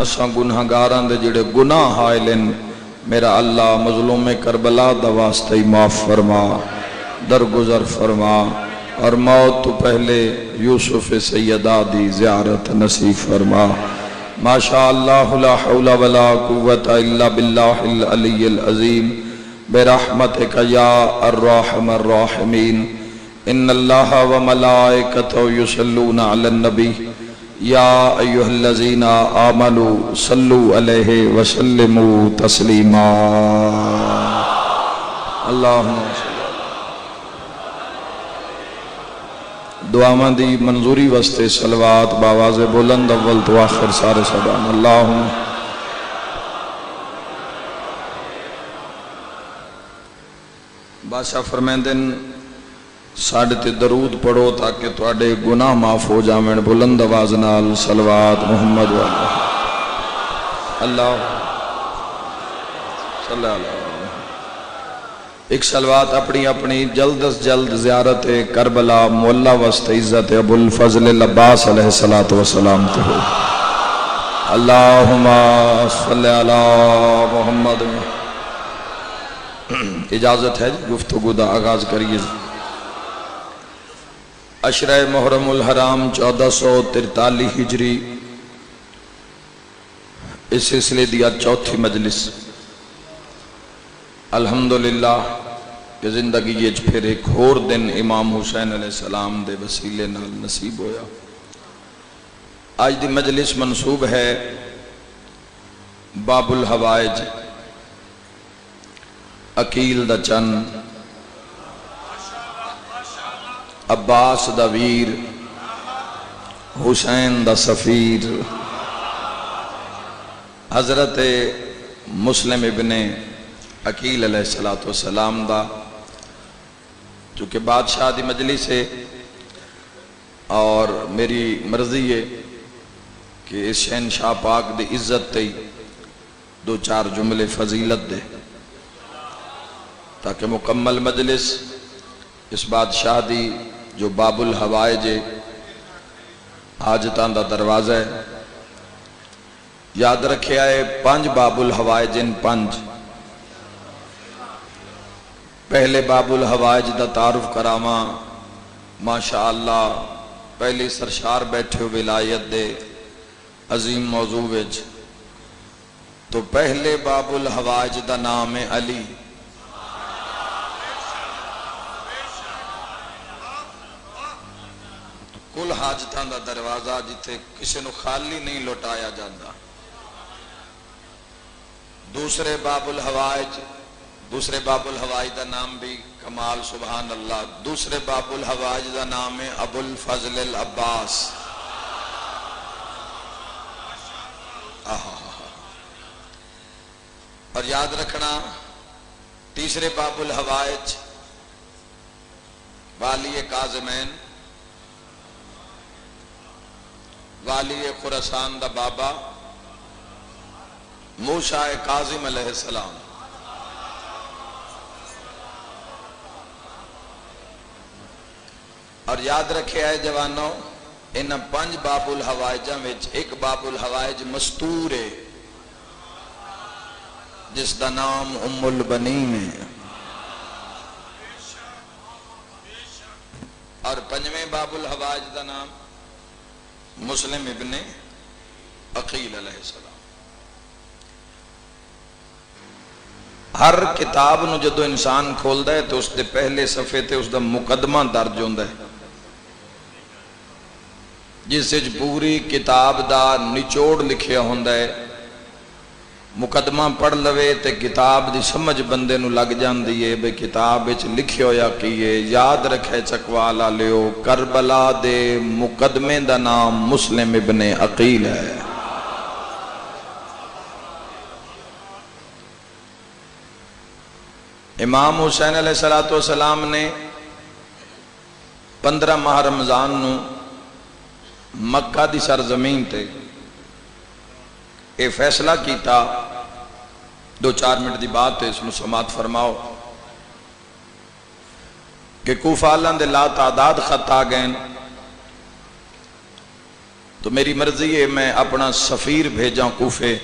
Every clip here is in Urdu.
اساں گناہگاراں دے جڑے گناہ حائلن میرا اللہ مظلوم کربلا دا واسطے معاف فرما، درگزر فرما، اور موت تو پہلے یوسف سیدہ دی زیارت نصیب فرما۔ ماشاء اللہ لا حول ولا قوة الا باللہ العلی العظیم برحمتک یا الرحم الراحمین۔ ان اللہ وملائکتہ یصلون علی النبی یا ایہا الذین آمنوا صلوا علیہ وسلموا تسلیما۔ اللہم دعاواں دی منظوری واسطے صلوات باواز بلند اول تو آخر سارے سبحان اللہم۔ بادشاہ فرمیندن ساڑھے تے درود پڑھو تاکہ تواڈے گناہ معاف ہو جاویں، بلند آواز نال صلوات محمد و اللہ صلی اللہ علیہ وسلم۔ ایک صلوات اپنی اپنی جلد از جلد زیارت کربلا مولا وسط عزت ابو الفضل العباس علیہ السلام تے ہو۔ اللہم صلی علی محمد۔ اجازت ہے گفتگو دا آغاز کریے۔ عشرہ محرم الحرام 1443 ہجری اس سلسلے دیا چوتھی مجلس الحمدللہ کہ زندگی یہ پھر ایک اور دن امام حسین علیہ السلام دے وسیلے نال نصیب ہویا۔ آج دی مجلس منصوب ہے باب الحوائج، عقیل دا چن، عباس دا ویر، حسین دا سفیر، حضرت مسلم ابن عقیل علیہ السلام دا، چونکہ بادشاہ دی مجلس ہے اور میری مرضی ہے کہ اس شہنشاہ پاک دی عزت تے دو چار جملے فضیلت دے تاکہ مکمل مجلس اس بادشاہ دی جو باب الحوائج حاجتاں دا دروازہ ہے، یاد رکھے آئے 5 باب الحوائج ان 5۔ پہلے باب الحوائج دا تعارف کراما ماشاءاللہ پہلی سرشار بیٹھے ہو ولایت دے عظیم موضوع وچ، تو پہلے باب الحوائج دا نام ہے علی۔ کل حاجتاں دا دروازہ جتے کسی نو خالی نہیں لوٹایا جاندہ۔ دوسرے باب الحوائج دا نام بھی کمال سبحان اللہ، دوسرے باب الحوائج دا نام ہے ابو الفضل العباس۔ اور یاد رکھنا تیسرے باب الحوائج والی کاظمین، والی خراسان دا بابا موسیٰ کاظم علیہ السلام۔ اور یاد رکھے آئے جوانوں ان 5 باب الحوائجہ میں ایک باب الحوائج مستور ہے جس دا نام ام البنین ہے، اور 5ویں باب الحوائج دا نام مسلم ابن عقیل علیہ السلام۔ ہر کتاب نو جدو انسان کھول دا ہے تو اس دے پہلے صفحے تے اس دا مقدمہ درج ہوندہ ہے جس سے پوری کتاب دا نچوڑ لکھیا ہوندہ ہے۔ مقدمہ پڑھ لوے تے کتاب دی سمجھ بندے نو لگ جان دیئے بے کتاب اچھ لکھیا ہویا کیے۔ یاد رکھے چکوالا لیو کربلا دے مقدمے دا نام مسلم ابن عقیل ہے۔ امام حسین علیہ السلام نے 15 ماہ رمضان نو مکہ دی سرزمین تے اے فیصلہ کیتا، 2-4 منٹ دی بات ہے اس میں سماعت فرماؤ کہ کوفہ اللہ دے لا تعداد خط آ گئے تو میری مرضی ہے میں اپنا سفیر بھیجاں کوفے،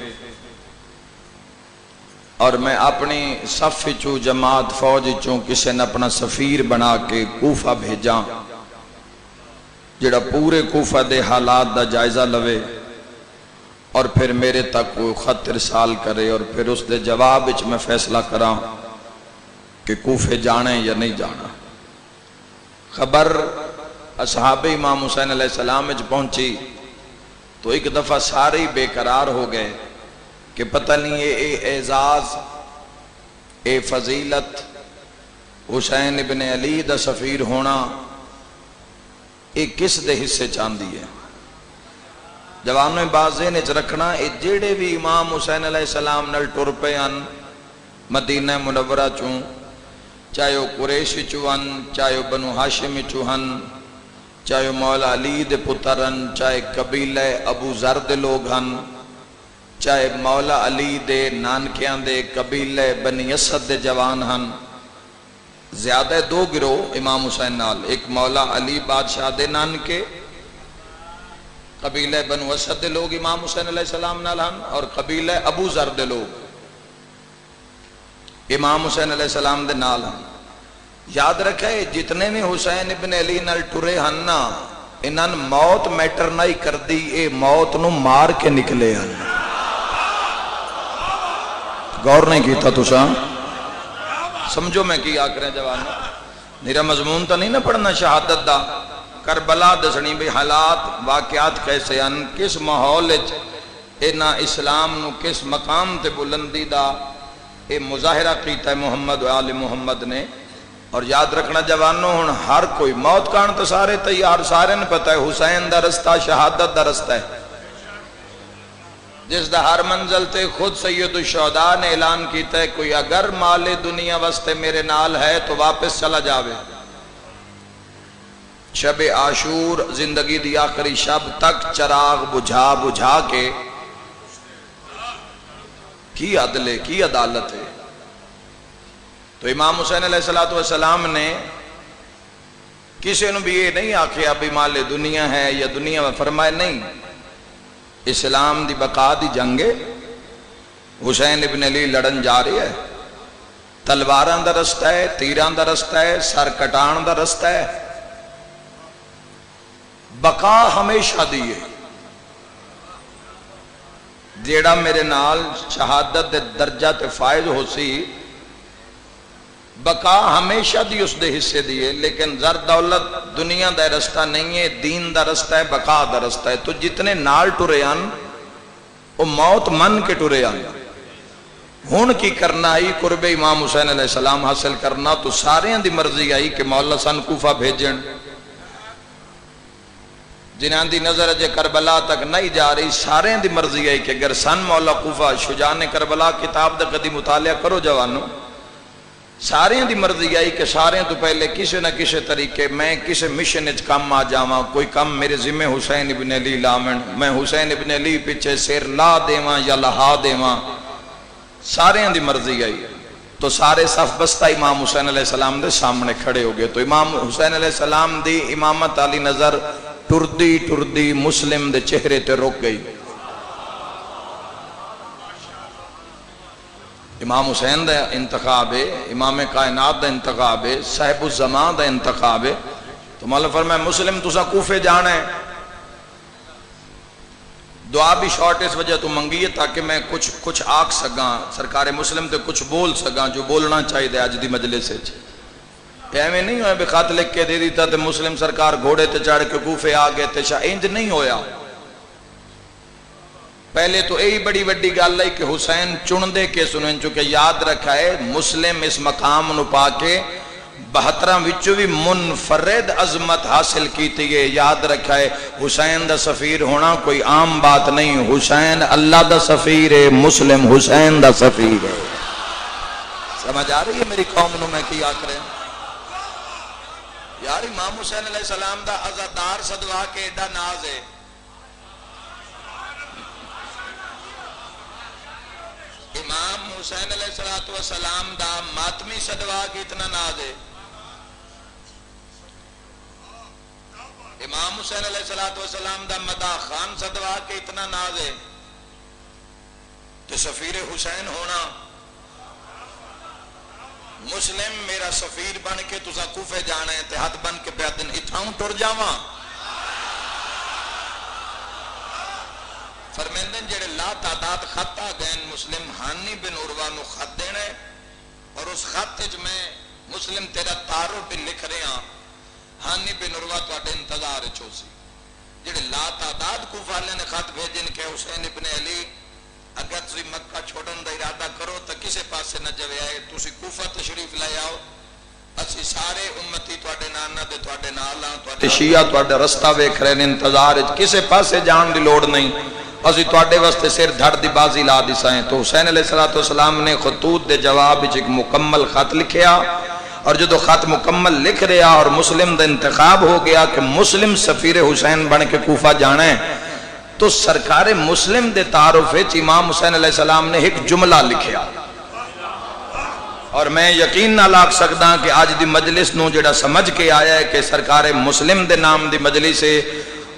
اور میں اپنی صف چوں جماعت فوج چوں کسی نے اپنا سفیر بنا کے کوفہ بھیجاں، جڑا پورے کوفہ دے حالات دا جائزہ لوے اور پھر میرے تک کوئی خط ارسال کرے، اور پھر اس دے جواب وچ میں فیصلہ کراں کہ کوفے جانے یا نہیں جانا۔ خبر اصحاب امام حسین علیہ السلام وچ پہنچی تو ایک دفعہ سارے بے قرار ہو گئے کہ پتہ نہیں اے اعزاز، اے فضیلت، حسین ابن علی دا سفیر ہونا اے کس دے حصے چاندی ہے۔ جوانوں بازے نے رکھنا، اے جیڑے بھی امام حسین علیہ السلام نل ٹر پے ان مدینہ منورہ چوں، چاہے وہ قریش چوہن، چاہے وہ بنو ہاشم چوہن، چاہے وہ مولا علی دے پترن، چاہے قبیلہ ابو ذر دے لوگ ہن، چاہے مولا علی دے نانکیاں دے قبیلہ بنی اسد دے جوان ہن۔ زیادہ دو گروہ امام حسین نال، ایک مولا علی بادشاہ دے نانکے قبیلہ بنو اسد دے لوگ امام حسین علیہ السلام نال ہن، اور قبیلہ ابو ذر دے لوگ امام حسین علیہ السلام دے نال ہن۔ یاد رکھے جتنے بھی حسین ابن علی نال ٹرے ہن نا، انہاں موت میٹر نہیں کر دی، اے موت نو مار کے نکلے ہن۔ غور نہیں کیتا تساں؟ سمجھو میں کی آکھ رہے جوان، میرا مضمون تو نہیں نہ پڑھنا شہادت دا، کربلا دسنی بھی حالات واقعات کیسے ان، کس ماحول اینا اسلام نو کس مقام تے بلندی دا اے مظاہرہ کیتا ہے محمد و آل محمد نے۔ اور یاد رکھنا جوانوں، ہن ہر کوئی موت کان تو سارے تیار، سارے نے پتہ ہے حسین دا رستہ شہادت دا رستہ ہے، جس دا ہر منزل تے خود سید الشہداء نے اعلان کیتا ہے کوئی اگر مال دنیا واسطے میرے نال ہے تو واپس چلا جاوے۔ شب عاشور زندگی دی آخری شب تک چراغ بجھا بجھا کے، کی عدل ہے، کی عدالت ہے۔ تو امام حسین علیہ السلام نے کسی نے بھی یہ نہیں آکھے ابھی مال دنیا ہے یا دنیا میں، فرمائے نہیں، اسلام دی بقا دی جنگے حسین ابن علی لڑن جا رہی ہے، تلواراں دا رستہ ہے، تیراں دا رستہ ہے، سر کٹان دا رستہ ہے، بقا ہمیشہ دیئے۔ جیڑا میرے نال شہادت دے درجہ تے فائز ہو سی، بقا ہمیشہ دی اس دے حصے دیئے، لیکن زر دولت دنیا دا رستہ نہیں ہے، دین دا رستہ ہے، بقا دا رستہ ہے۔ تو جتنے نال ٹرے ان وہ موت من کے ٹرے ان، ہون کی کرنا آئی قرب امام حسین علیہ السلام حاصل کرنا، تو سارے دی مرضی آئی کہ مولا سن کوفہ بھیجن، جنہاں دی نظر اجے کربلا تک نہیں جا رہی، سارے دی مرضی آئی کہ اگر سن مولا کوفہ شجاعان کربلا کتاب دا کدی مطالعہ کرو جوانو، سارے دی مرضی آئی کہ سارے تو پہلے کسی نہ کسی طریقے میں کسی مشن اچ کام آ جاواں، کوئی کام میرے ذمہ حسین ابن علی لامن، میں حسین ابن علی پیچھے سیر لا دیواں یا لہا دیواں، سارے دی مرضی آئی۔ تو سارے صف بستہ امام حسین علیہ السلام دے سامنے کھڑے ہو گئے۔ تو امام حسین علیہ السلام دی امامت علی نظر ٹردی ٹردی مسلم دے چہرے تے رک گئی۔ امام حسین دا انتخاب ہے، امام کائنات دا انتخاب ہے، صاحب الزمان دا انتخاب ہے۔ تو مولا فرمائے مسلم تسا کوفے جانا ہے، دعا بھی شارٹ اس وجہ تو منگی ہے تاکہ میں کچھ آکھ سکاں، سرکار مسلم تے کچھ بول سکاں جو بولنا چاہیے دے آج دی مجلس وچ۔ ایویں نہیں ہویا بھی خط لکھ کے دے دیتا تے مسلم سرکار گھوڑے تے چڑھ کے کوفے آ گئے تے انج نہیں ہویا۔ پہلے تو یہی بڑی وڈی گل ہے کہ حسین چن دے کے سنیں، چونکہ یاد رکھا ہے مسلم اس مقام نو پا کے 72 وچوں بھی منفرد عظمت حاصل کیتی ہے۔ یاد رکھا ہے حسین دا سفیر ہونا کوئی عام بات نہیں، حسین اللہ دا سفیر ہے، مسلم حسین دا سفیر ہے۔ سمجھ آ رہی ہے میری قوم نو میں کی آکھ رہے ہیں؟ یار امام حسین علیہ السلام دا عزادار صدوا کے ایڈا ناز ہے، امام حسین علیہ السلام دا ماتمی صدوا کی اتنا ناز ہے، امام امام حسین علیہ السلام دا مداح خان صدوا کے اتنا ناز ہے تو سفیر حسین ہونا مسلم میرا سفیر بن کے تسا کوفے جانا ہے تے ہاتھ بن کے پیا دن اتھاؤں ٹر جاواں فرمیندن جڑے لا تعداد خط آ گئے مسلم ہانی بن عروہ نو خط دینا ہے اور اس خط وچ میں مسلم تیرا تعارف بھی لکھ رہے ہاں ہانی بن عروہ تواڈے انتظار وچ ہوسی جڑے لا تعداد کوفہ والے نے خط بھیجن کہ حسین ابن علی اگر تسی مکہ چھوڑن دا ارادہ کرو تو کسے پاسے نہ جوے آئے تسی کوفہ تشریف لے آؤ اسی سارے امتی تواڈے نانا دے تواڈے نال ہاں تواڈے شیعہ تواڈا رستہ ویکھ رہے نے انتظار وچ کسے پاسے جان دی لوڑ نہیں اسی تواڈے واسطے سر دھڑ دی بازی لا دسائیں تو حسین علیہ السلام نے خطوط دے جواب وچ ایک مکمل خط لکھیا اور جو خط مکمل لکھ رہا اور مسلم دا انتخاب ہو گیا کہ مسلم سفیر حسین بن کے کوفہ جانا ہے تو سرکار مسلم دے تعارف وچ امام حسین علیہ السلام نے ایک جملہ لکھیا اور میں یقین نہ لاکھ سکدا کہ آج دی مجلس نو جڑا سمجھ کے آیا ہے کہ سرکار مسلم دے نام دی مجلس ہے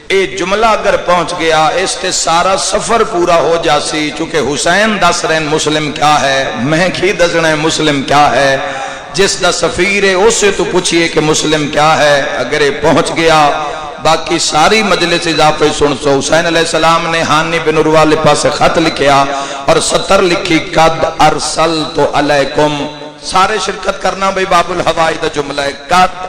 اے جملہ اگر پہنچ گیا اس تے سارا سفر پورا ہو جاسی چونکہ حسین دس رہے مسلم کیا ہے میں کی دسنا ہے مسلم کیا ہے جس دا سفیر ہے اس سے تو پوچھئے کہ مسلم کیا ہے اگر یہ پہنچ گیا باقی ساری مجلس اضافے سن سو حسین علیہ السلام نے ہانی بن عروہ لے پاس خط لکھیا اور سطر لکھی قد ارسلت علیکم سارے شرکت کرنا بھئی باب الہوائی دا جملہ ہے قد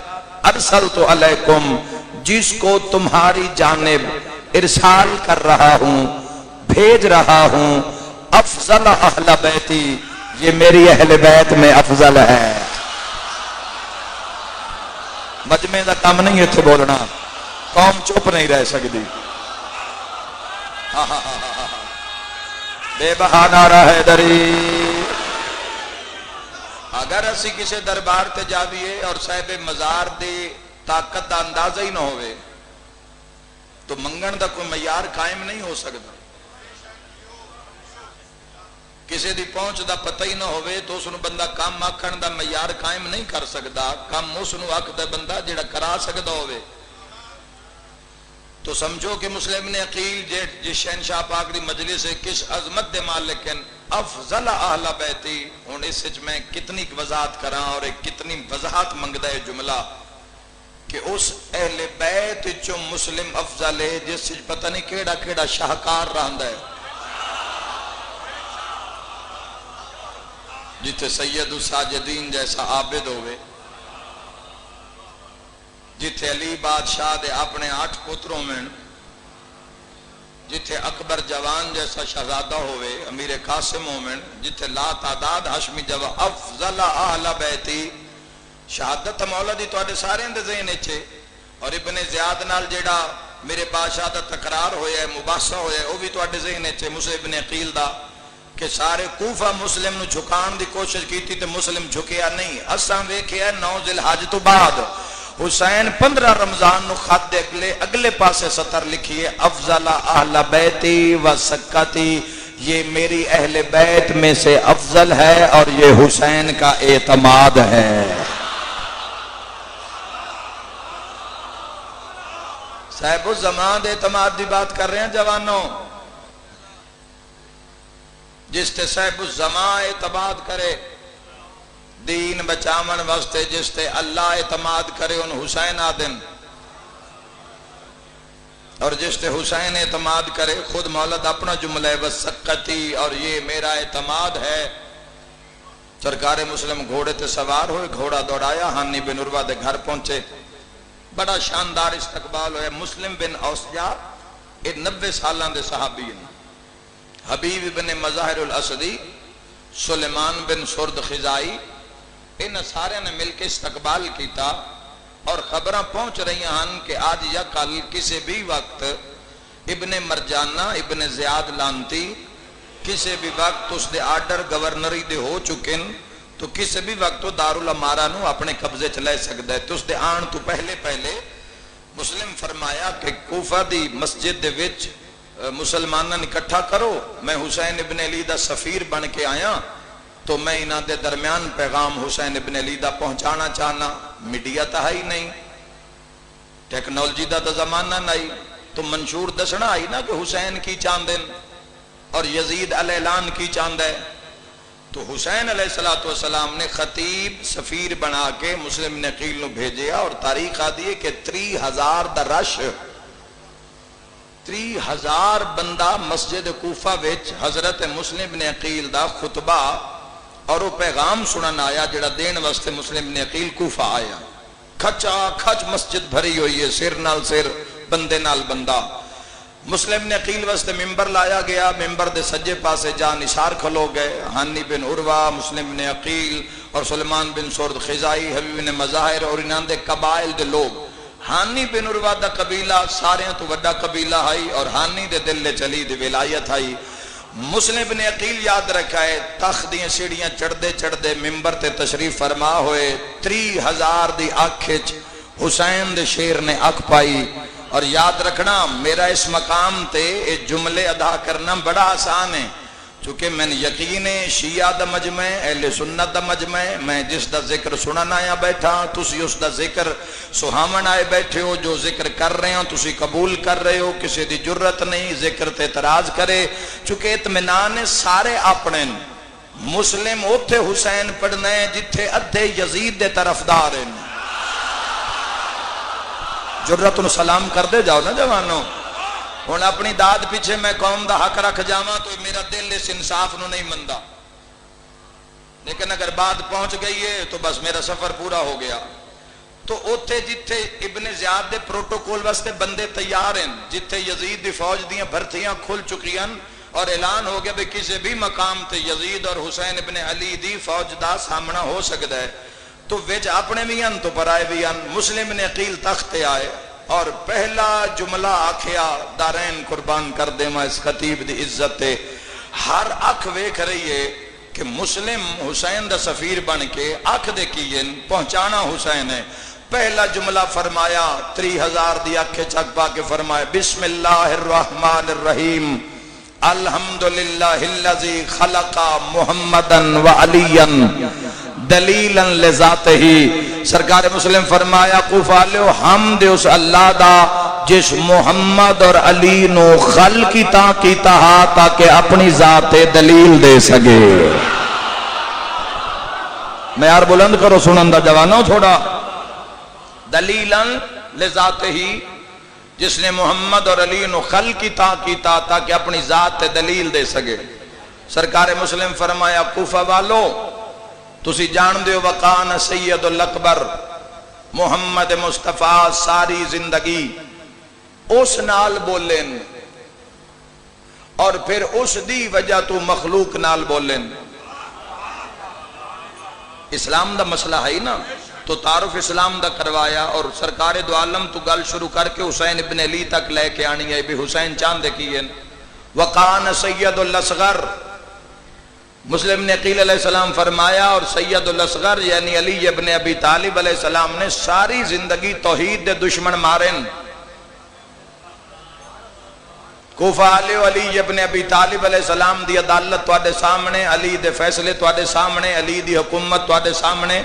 ارسلت علیکم جس کو تمہاری جانب ارسال کر رہا ہوں بھیج رہا ہوں افضل اہل بیتی یہ میری اہل بیت میں افضل ہے مجمع دا کام نہیں ہے تھے بولنا قوم چپ نہیں رہ سکتی بے بہانہ رہے دری اگر اسی کسی دربار تے جاویے اور صاحب مزار دی طاقت دا اندازہ ہی نہ ہوئے تو منگن دا کوئی معیار قائم نہیں ہو سکتا کسی دی پہنچ دا پتہ ہی نہ ہوئے تو اس نو بندہ کام آکھن دا معیار قائم نہیں کر سکتا کام اس نو آکھدا بندہ جڑا کرا سکتا ہوئے تو سمجھو کہ مسلم نے عقیل جس شہنشاہ پاک دی مجلس ہے کس عظمت دے مالکن افضل اہل بیتی ہن اس وچ میں کتنی وضاحت کراں اور کتنی وضاحت منگدا ہے جملہ کہ اس اہل بیت چو مسلم افضل ہے جس وچ پتہ نہیں کیڑا کیڑا شاہکار رہندا ہے جتے سید الساجدین جیسا عابد ہوئے جتے علی بادشاہ دے اپنے 8 پتروں میں جتے اکبر جوان جیسا شہزادہ ہوئے امیر قاسم ہوئے جتے لا تعداد حشمی جوہ افضل اہل بیتی شہادت مولا دی تو آدھے سارے اندے ذہن اچھے اور ابن زیاد نال جیڑا میرے بادشاہ دا تقرار ہویا ہے مباحثہ ہویا ہے وہ بھی تو آدھے ذہن اچھے مسلم ابن عقیل دا کہ سارے کوفہ مسلم نو جھکان دی کوشش کی تھی تو مسلم جھکیا نہیں اساں ویکھیا 9 ذی الحج تو بعد حسین 15 رمضان نو خط دے اگلے پاسے سطر لکھیے افضل اہل بیتی و سکتی یہ میری اہل بیت میں سے افضل ہے اور یہ حسین کا اعتماد ہے صاحب الزمان اعتماد دی بات کر رہے ہیں جوانوں جس تے صاحب الزمان اعتماد کرے دین بچامن واسطے جس تے اللہ اعتماد کرے ان حسین آدن اور جس تے حسین اعتماد کرے خود مولد اپنا جملہ وسقتی اور یہ میرا اعتماد ہے سرکار مسلم گھوڑے تے سوار ہوئے گھوڑا دوڑایا ہانی بن عروہ دے گھر پہنچے بڑا شاندار استقبال ہوئے مسلم بن اوسجا 90 سالان دے صحابی حبیب بن مظاہر الاسدی سلیمان بن سرد خزائی ان سارے نے مل کے استقبال کیتا اور خبریں پہنچ رہی ہیں کہ آج یا کل کسی بھی وقت ابن مرجانہ ابن زیاد لانتی کسی بھی وقت اس دے آرڈر گورنری دے ہو چکن تو کسی بھی وقت تو دارالامارہ نو اپنے قبضے چلائے سکتا ہے تو اس دے آن تو پہلے مسلم فرمایا کہ کوفہ دی مسجد دے وچ مسلمانوں نے اکٹھا کرو میں حسین ابن علی دا سفیر بن کے آیا تو میں انہاں دے درمیان پیغام حسین ابن علی دا پہنچانا چاہنا میڈیا تا ہی نہیں ٹیکنالوجی دا تو زمانہ نہیں، تو منشور دسنا آئی نا کہ حسین کی چاندن اور یزید الاعلان کی چاند ہے. تو حسین علیہ السلام نے خطیب سفیر بنا کے مسلم نے عقیل نو بھیجیا، اور تاریخ آ دیئے کہ 30,000 دا رش، 30,000 بندہ مسجد کوفہ وچ حضرت مسلم نے عقیل دا خطبہ اور وہ پیغام سنن آیا جڑا دین واسطے مسلم نے عقیل کوفہ آیا. کھچا کھچ مسجد بھری ہوئی ہے، سر نال سر، بندے نال بندہ. مسلم نے عقیل واسطے ممبر لایا گیا، ممبر دے سجے پاسے جا نثار کھلو گئے. ہانی بن عروہ، مسلم نے عقیل اور سلمان بن سرد خزائی، حبیب بن مظاہر اور انہاں دے قبائل دے لوگ. ہانی بن عروہ دا قبیلہ سارے تو وڈا قبیلہ ہے، اور ہانی دے دل لے چلی دی ولایت ہے. مسلم بن عقیل یاد رکھا ہے تخت دیاں سیڑھیاں چڑھدے چڑھدے ممبر تے تشریف فرما ہوئے. 30,000 دی اکھ وچ حسین دے شیر نے اکھ پائی. اور یاد رکھنا میرا اس مقام تے اے جملے ادا کرنا بڑا آسان ہے، چونکہ میں نے یقین ہے شیعہ دا مجمع، اہل سنت دا مجمع، میں جس دا ذکر سنن آیا بیٹھا، تسی اس دا ذکر سہامن آئے بیٹھے ہو. جو ذکر کر رہے ہو تسی قبول کر رہے ہو، کسی دی جرت نہیں ذکر تے اعتراض کرے، چونکہ اطمینان سارے اپنے. مسلم اوتھے حسین پڑھنا ہے جتھے ادھے یزید دے طرفدار ہیں. جرت نو سلام کر دے جاؤ نا جوانو. ہن اپنی داد پیچھے میں قوم دا حق رکھ جاواں تو میرا دل اس انصاف نو نہیں مندا، لیکن اگر بات پہنچ گئی ہے تو بس میرا سفر پورا ہو گیا. تو اوتھے جتھے ابن زیاد دے پروٹوکول واسطے بندے تیار ہیں، جتھے یزید دی فوج دیاں بھرتیاں کھل چکی ہیں اور اعلان ہو گیا بھی کسی بھی مقام تے یزید اور حسین ابن علی دی فوج دا سامنا ہو سکتا ہے، تو وچ اپنے بھی ہیں تو پرائے بھی ہیں. مسلم نے عقیل تخت آئے اور پہلا جملہ آکھیا دارین قربان کر دے میں اس خطیب دی عزت تے. ہر اکھ ویکھ رہی ہے کہ مسلم حسین دا سفیر بن کے اکھ دے کیین پہنچانا حسین ہے. پہلا جملہ فرمایا 30,000 دی اکھ چک پا کے فرمایا بسم اللہ الرحمن الرحیم الحمدللہ الذی خلق محمدا و علیا دلیلا لذاتہی. سرکار مسلم فرمایا کوفالیو حمد اس اللہ دا جس محمد اور علی نو خل کیتا ہا تاکہ اپنی ذات دلیل دے سکے. معیار بلند کرو سنندہ جوانوں تھوڑا. دلیلا لذاتہی، جس نے محمد اور علی نو خل کیتا تاکہ اپنی ذات دلیل دے سکے. سرکار مسلم فرمایا کوفہ والو تسی جان دیو وقان سید الاکبر محمد مصطفیٰ ساری زندگی اس نال بولن اور پھر اس دی وجہ تو مخلوق نال بولن. اسلام دا مسئلہ ہے نا، تو تعارف اسلام دا کروایا اور سرکار دو عالم تو گل شروع کر کے حسین ابن علی تک لے کے آنی ہے بھی حسین چاندے کیے. وقان سید الاصغر، مسلم نے عقیل علیہ السلام فرمایا اور سید الاصغر یعنی علی ابن ابی طالب علیہ السلام نے ساری زندگی توحید دے دشمن مارن. کوفہ علی ابن ابی طالب علیہ السلام دی عدالت تواڈے سامنے، علی دے فیصلے تواڈے سامنے، علی دی حکومت تواڈے سامنے.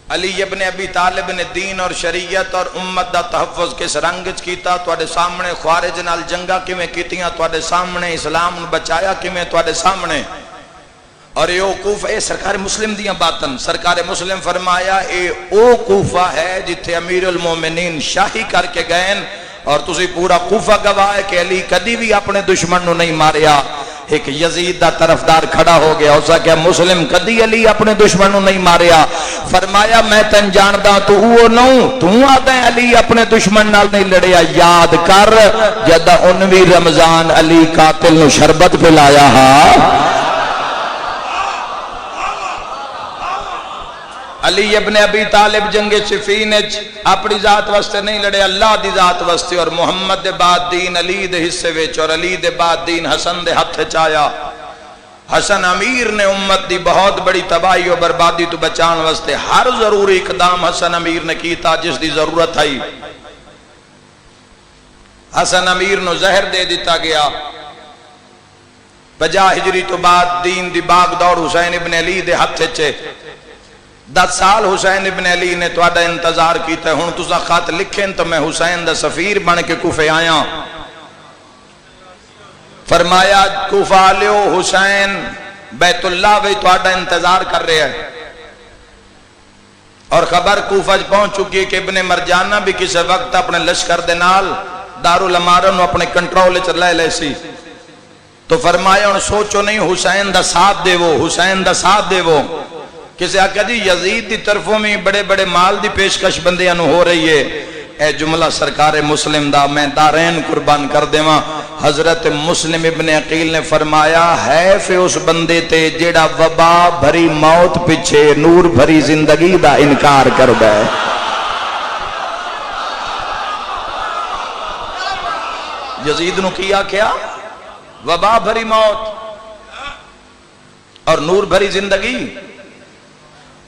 علی ابن ابی طالب نے دین اور شریعت اور امت دا تحفظ کس رنگ وچ کیتا تواڈے سامنے، خوارج نال جنگا کیویں کیتیاں تواڈے سامنے، اسلام نو بچایا کیویں تواڈے سامنے. اور یہ کوفہ اے سرکار مسلم دیاں باتن. سرکار مسلم فرمایا اے او کوفہ ہے جتھے امیر المومنین شاہی کر کے گئے اور تسی پورا کوفہ گواہ ہے کہ علی کدی بھی اپنے دشمن نو نہیں ماریا. ایک یزید دا طرفدار کھڑا ہو گیا، اسا کہ مسلم کدی علی اپنے دشمن نو نہیں ماریا. فرمایا میں تن جاندا تو او نو، تو آدھے علی اپنے دشمن نال نہیں لڑیا. یاد کر جدا 19 رمضان علی قاتل نو شربت پلایا ہا. علی ابن ابی طالب جنگ صفین اپنی ذات واسطے نہیں لڑے، اللہ دی ذات واسطے. اور محمد دے بعد دین علی دے حصے وچ اور علی دے بعد دین حسن دے ہتھ وچ آیا. حسن امیر نے امت دی بہت بڑی تباہی و بربادی تو بچان واسطے ہر ضروری اقدام حسن امیر نے کیتا جس دی ضرورت آئی. حسن امیر نو زہر دے دیتا گیا. 50 ہجری تو بعد دین دی باغ دوڑ حسین ابن علی دے ہتھ وچ. 10 سال حسین ابن علی نے تہاڈا انتظار کیتا ہے، ہن تساں خط لکھیں تو میں حسین دا سفیر بن کے کوفے آیا۔ فرمایا کوفہ والو حسین بیت اللہ وچ تہاڈا انتظار کر رہا ہے، اور خبر کوفہ پہنچ چکی ہے کہ ابن مرجانہ بھی کسی وقت اپنے لشکر دے نال دارالامارہ نو اپنے کنٹرول وچ لے سی۔ تو فرمایا ہن سوچو نہیں، حسین دا ساتھ دیو، حسین دا ساتھ دیو۔ کسی آکھا جی یزید دی طرفوں میں بڑے بڑے مال دی پیشکش بندیاں نو ہو رہی ہے۔ اے جملہ سرکار مسلم دا میں دارین قربان کر دیواں۔ حضرت مسلم ابن عقیل نے فرمایا ہے فے اس بندے تے جیڑا وبا بھری موت پیچھے نور بھری زندگی دا انکار کر دے۔ یزید نو کیا کیا؟ وبا بھری موت اور نور بھری زندگی۔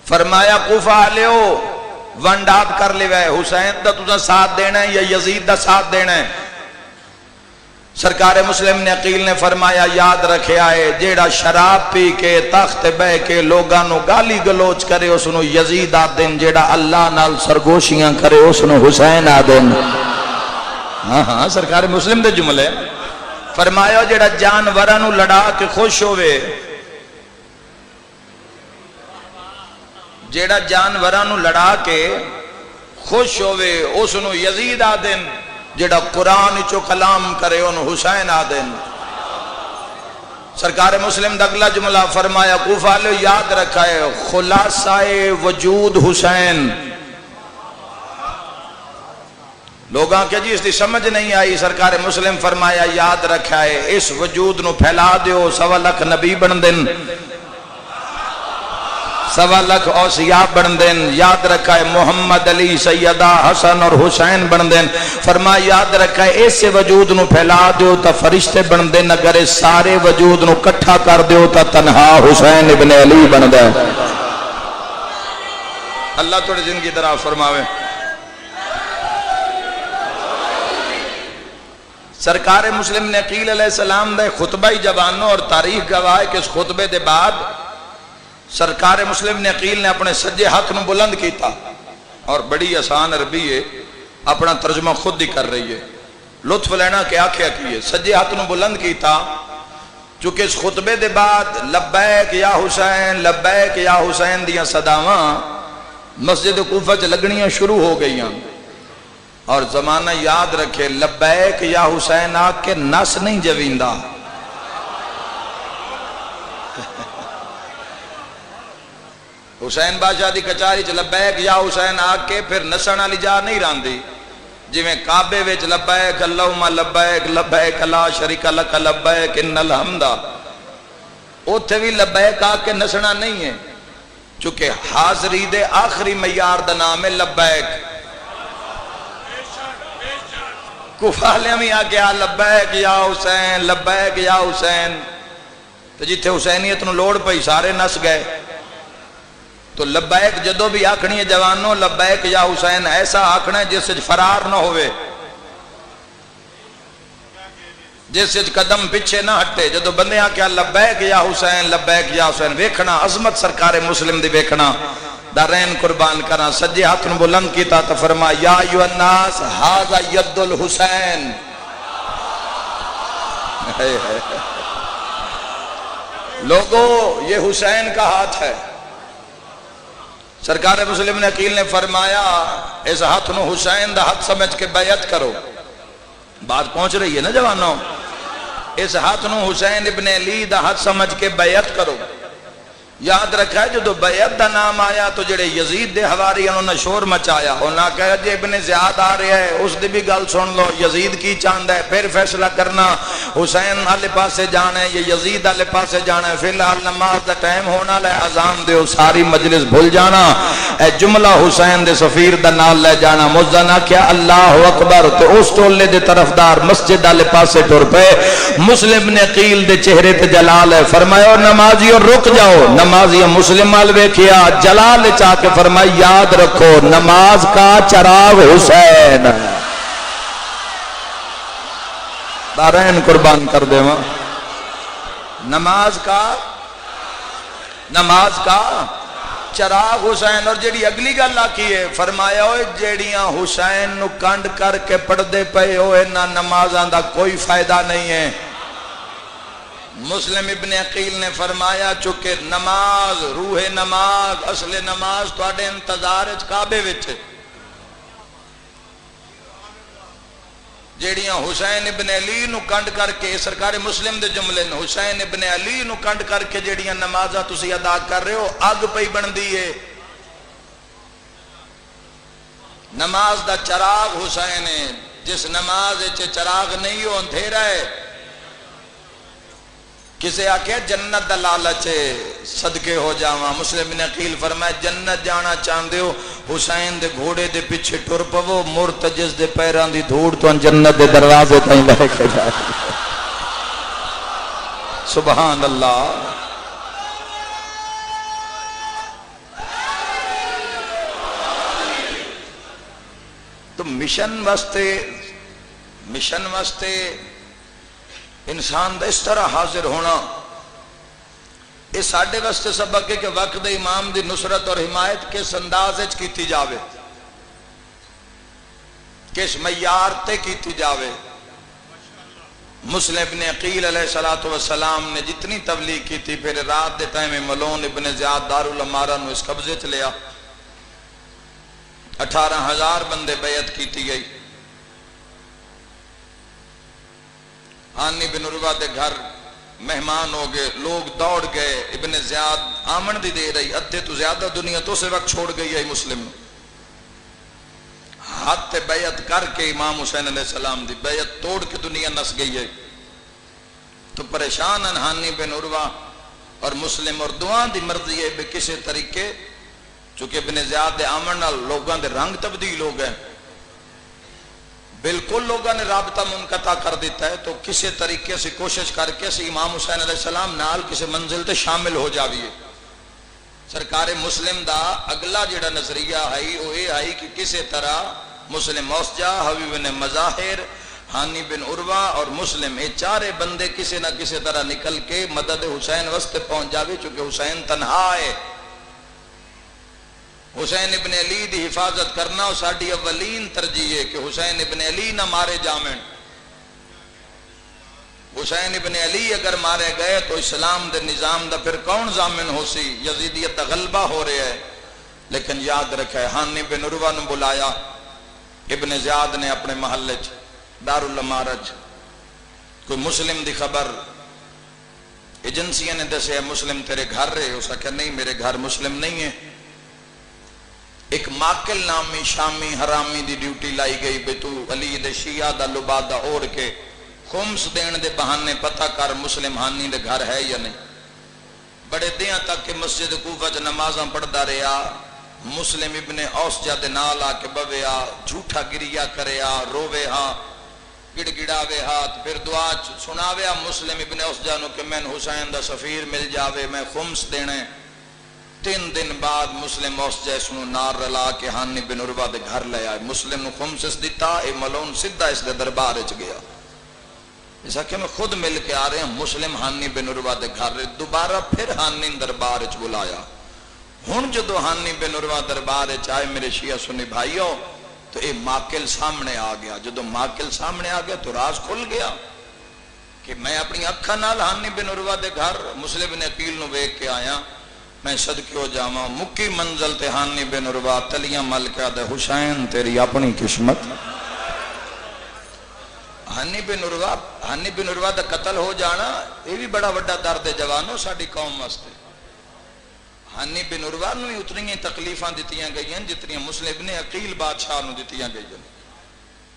فرمایا کوفہ والو ونڈات کر لے وے، حسین دا تجھا ساتھ دینا ہے یا یزید دا ساتھ دینا ہے؟ سرکار مسلم نے عقیل نے فرمایا یاد رکھے آئے جیڑا شراب پی کے تخت بہ کے لوگاں نو گالی گلوچ کرے اس نو یزید آ دن، جیڑا اللہ نال سرگوشیاں کرے اس نو حسین آ دن۔ ہاں ہاں سرکار مسلم دے جملے۔ فرمایا جیڑا جانوراں نو لڑا کے خوش ہوئے، جیڑا جانوراں نو لڑا کے خوش ہوئے اس نو یزید آ دن، جیڑا قرآن چو کلام کرے ان حسین آ دن۔ سرکار مسلم دا اگلا جملہ فرمایا کوفہ والو یاد رکھا ہے خلاصہ وجود حسین۔ لوگاں کہ جی اس دی سمجھ نہیں آئی، سرکار مسلم فرمایا یاد رکھا ہے اس وجود نو پھیلا دیو، 1.25 لاکھ نبی بن دن، 1.25 لاکھ اوصیاء بن دین۔ یاد رکھا ہے محمد علی سیدہ حسن اور حسین بن دین۔ فرمایا یاد رکھا ہے ایسے وجود نو پھیلا دیو تا فرشتے بن دین، اگر اس سارے وجود نو کٹھا کر دیو تا تنہا حسین ابن علی بن دے۔ اللہ توڑے زندگی طرح فرماوے۔ سرکار مسلم نے عقیل علیہ السلام دے خطبہ جوانوں اور تاریخ گواہ ہے کہ اس خطبے دے بعد سرکار مسلم نے عقیل نے اپنے سجے ہاتھ نو بلند کیتا، اور بڑی آسان عربی ہے، اپنا ترجمہ خود ہی کر رہی ہے، لطف لینا کیا کیا کیے۔ سجے ہاتھ نو بلند کیتا چونکہ اس خطبے دے بعد لبیک یا حسین لبیک یا حسین دیاں صداواں مسجد کوفہ چ لگنیاں شروع ہو گئیاں، اور زمانہ یاد رکھے لبیک یا حسین آ کے نس نہیں جویندہ۔ حسین بادشاہ دی کچاری چ لبیک یا حسین آ کے پھر نسن والی جا نہیں راندی، جویں کعبے وچ لبیک اللہم لبیک لبیک لا شریک لک لبیک ان الحمد، اوتھے بھی لبیک آ کے نسنا نہیں ہے، چونکہ حاضری دے آخری معیار دا نام ہے لبیک۔ کوفہ والے بھی آ کے لبیک یا حسین لبیک یا حسین، تو جتھے حسینیت نو لوڑ پئی سارے نس گئے۔ تو لبیک جدو بھی آکھنی ہے جوانوں لبیک یا حسین ایسا آکھنا ہے جس سے فرار نہ ہوئے، جس سے قدم پیچھے نہ ہٹے۔ جدو بندے آکھیا لبیک یا حسین ویکھنا عظمت سرکار مسلم دی ویکھنا، دارین قربان کرنا۔ سجے ہاتھ نو بلند کیتا تو فرمایا یا ایھا الناس ھذا ید الحسین، لوگو یہ حسین کا ہاتھ ہے۔ سرکار مسلم نے عقیل نے فرمایا اس ہاتھ نو حسین دا ہاتھ سمجھ کے بیعت کرو۔ بات پہنچ رہی ہے نا جوانوں؟ اس ہاتھ نو حسین ابن علی دا ہاتھ سمجھ کے بیعت کرو۔ یاد رکھا ہے جدو بیعت دا نام آیا تو جڑے یزید دے حواری انہوں نے شور مچایا، انہوں نے کہا جی ابن زیاد آ رہا ہے، اس دی بھی گل سن لو، یزید کی چاند ہے، پھر فیصلہ کرنا حسین والے پاسے جانا ہے یا یزید والے پاسے جانا ہے۔ فی الحال نماز دا ٹائم ہونا لے اذان دیو، ساری مجلس بھول جانا، اے جملہ حسین دے سفیر دا نال لے جانا۔ مزدنا کیا اللہ اکبر، تو اس ٹولے دے طرفدار مسجد والے پاسے ٹر پے۔ مسلم نے عقیل دے چہرے تے جلال ہے، فرمایا نمازیوں رک جاؤ۔ نمازی مسلم وال ویکھیا جلال چاہ کے فرمایا یاد رکھو نماز کا چراغ حسین۔ دارین قربان کر دے ماں، نماز کا چراغ حسین. اور جیڑی اگلی گل آکی ہے فرمایا ہوئے جیڑیاں حسین نو کنڈ کر کے پڑھدے پئے ہوئے نہ نمازاں دا کوئی فائدہ نہیں ہے. مسلم ابن عقیل نے فرمایا چونکہ نماز روح نماز اصل نماز تواڈے انتظار وچ کعبے وچ جیڑیاں حسین ابن علی نو کنڈ کر کے سرکار مسلم دے جملے نے حسین ابن علی نو کنڈ کر کے جیڑیاں نمازاں تسی ادا کر رہے ہو اگ پئی بندی ہے. نماز دا چراغ حسین ہے. جس نماز وچ چراغ نہیں ہو اندھیرا ہے. کسے آکے جنت دا لالچ ہے صدقے ہو جاواں. مسلم بن عقیل فرمائے جنت جانا چاہندے ہو حسین دے گھوڑے دے پیچھے ٹر پو مرتجز دے پیران دی دھوڑ تو جنت دے دروازے تائیں لے کے جائے. سبحان اللہ. تو مشن واسطے انسان دا اس طرح حاضر ہونا یہ ساڈے واسطے سبق ہے کہ وقت امام دی نصرت اور حمایت کس انداز وچ کیتی جاوے کس معیار تے کیتی جاوے. مسلم ابن عقیل علیہ السلام نے جتنی تبلیغ کی تھی پھر رات دے ٹائم ملون ابن زیاد دارالامارہ نو اس قبضے چ لیا. 18,000 بندے بیعت کیتی گئی. ہانی بن عروہ دے گھر مہمان ہو گئے لوگ دوڑ گئے. ابن زیاد آمن دی دے رہی ادھے تو زیادہ دنیا تو سے وقت چھوڑ گئی ہے مسلم ہاتھ بیعت کر کے امام حسین علیہ السلام دی بیعت توڑ کے دنیا نس گئی ہے. تو پریشان ہیں ہانی بن عروہ اور مسلم اور دعا دی مرضی ہے بے کسی طریقے چونکہ ابن زیاد دے آمن نال لوگاں دے رنگ تبدیل ہو گئے بالکل لوگوں نے رابطہ منقطع کر دیتا ہے. تو کسی طریقے سے کوشش کر کے امام حسین علیہ السلام نال کسی منزل تے شامل ہو جاویے. سرکار مسلم دا اگلا جڑا نظریہ ہے وہ یہ ہے کہ کسی طرح مسلم موسجہ حبیب بن مظاہر ہانی بن عروہ اور مسلم یہ چارے بندے کسی نہ کسی طرح نکل کے مدد حسین واسطے پہنچ جاوے چونکہ حسین تنہا ہے. حسین ابن علی دی حفاظت کرنا اور ساڑھی اولین ترجیح ہے کہ حسین ابن علی نہ مارے جامن. حسین ابن علی اگر مارے گئے تو اسلام دے نظام دا پھر کون ضامن ہو سی. یزیدیت دا غلبہ ہو رہے ہے. لیکن یاد رکھے ہانی بن عروہ نے بلایا. ابن زیاد نے اپنے محلے دارالامارہ کوئی مسلم دی خبر ایجنسیاں نے دسے مسلم تیرے گھر رہے. اس کہا نہیں میرے گھر مسلم نہیں ہے. ایک ماکل نامی شامی حرامی دی ڈیوٹی لائی گئی بے تو علی دے شیعہ دا لبادہ اوڑ کے خمس دین دے بہانے پتہ کر مسلم ہانی دے گھر ہے یا نہیں. بڑے دیاں تک کہ مسجد کوفہ چ نمازاں پڑھدا رہیا. مسلم ابن اوسجہ دے نال آ کے بویا جھوٹا گریا کریا روے ہاں گڑ گڑاوے ہاتھ پھر دعا سناویا مسلم ابن اوسجہ نو کہ میں حسین دا سفیر مل جاوے میں خمس دینے. 3 دن بعد مسلم اوسجہ اس نو نار رلا کے ہانی بن عروہ دے گھر لے آئے. مسلم نو خمس دیتا اے ملون سدھا اس دے دربار وچ گیا. ایسا کہ میں خود مل کے آ رہے ہیں مسلم ہانی بن عروہ دے گھر دوبارہ پھر ہانی دربار وچ بلایا. ہن جدو ہانی بن عروہ دربار وچ آئے میرے شیعہ سنی بھائیو تو اے ماکل سامنے آ گیا. جدو ماکل سامنے آ گیا تو راز کھل گیا کہ میں اپنی اکھاں نال ہانی بن عروہ دے گھر مسلم بن عقیل نو ویکھ کے آیا. میں صدقے ہو جاواں مکی منزل تے ہانی بن عروہ تلیاں مل کے آدھے حسین تیری اپنی قسمت. ہانی بن عروہ دا قتل ہو جانا یہ بھی بڑا وڈا درد ہے جوانوں ساڈی قوم واسطے. ہانی بن عروہ نو اتنی تکلیفاں دتیاں گئی ہیں جتنی مسلم ابن عقیل بادشاہ نو دتیاں گئی ہیں.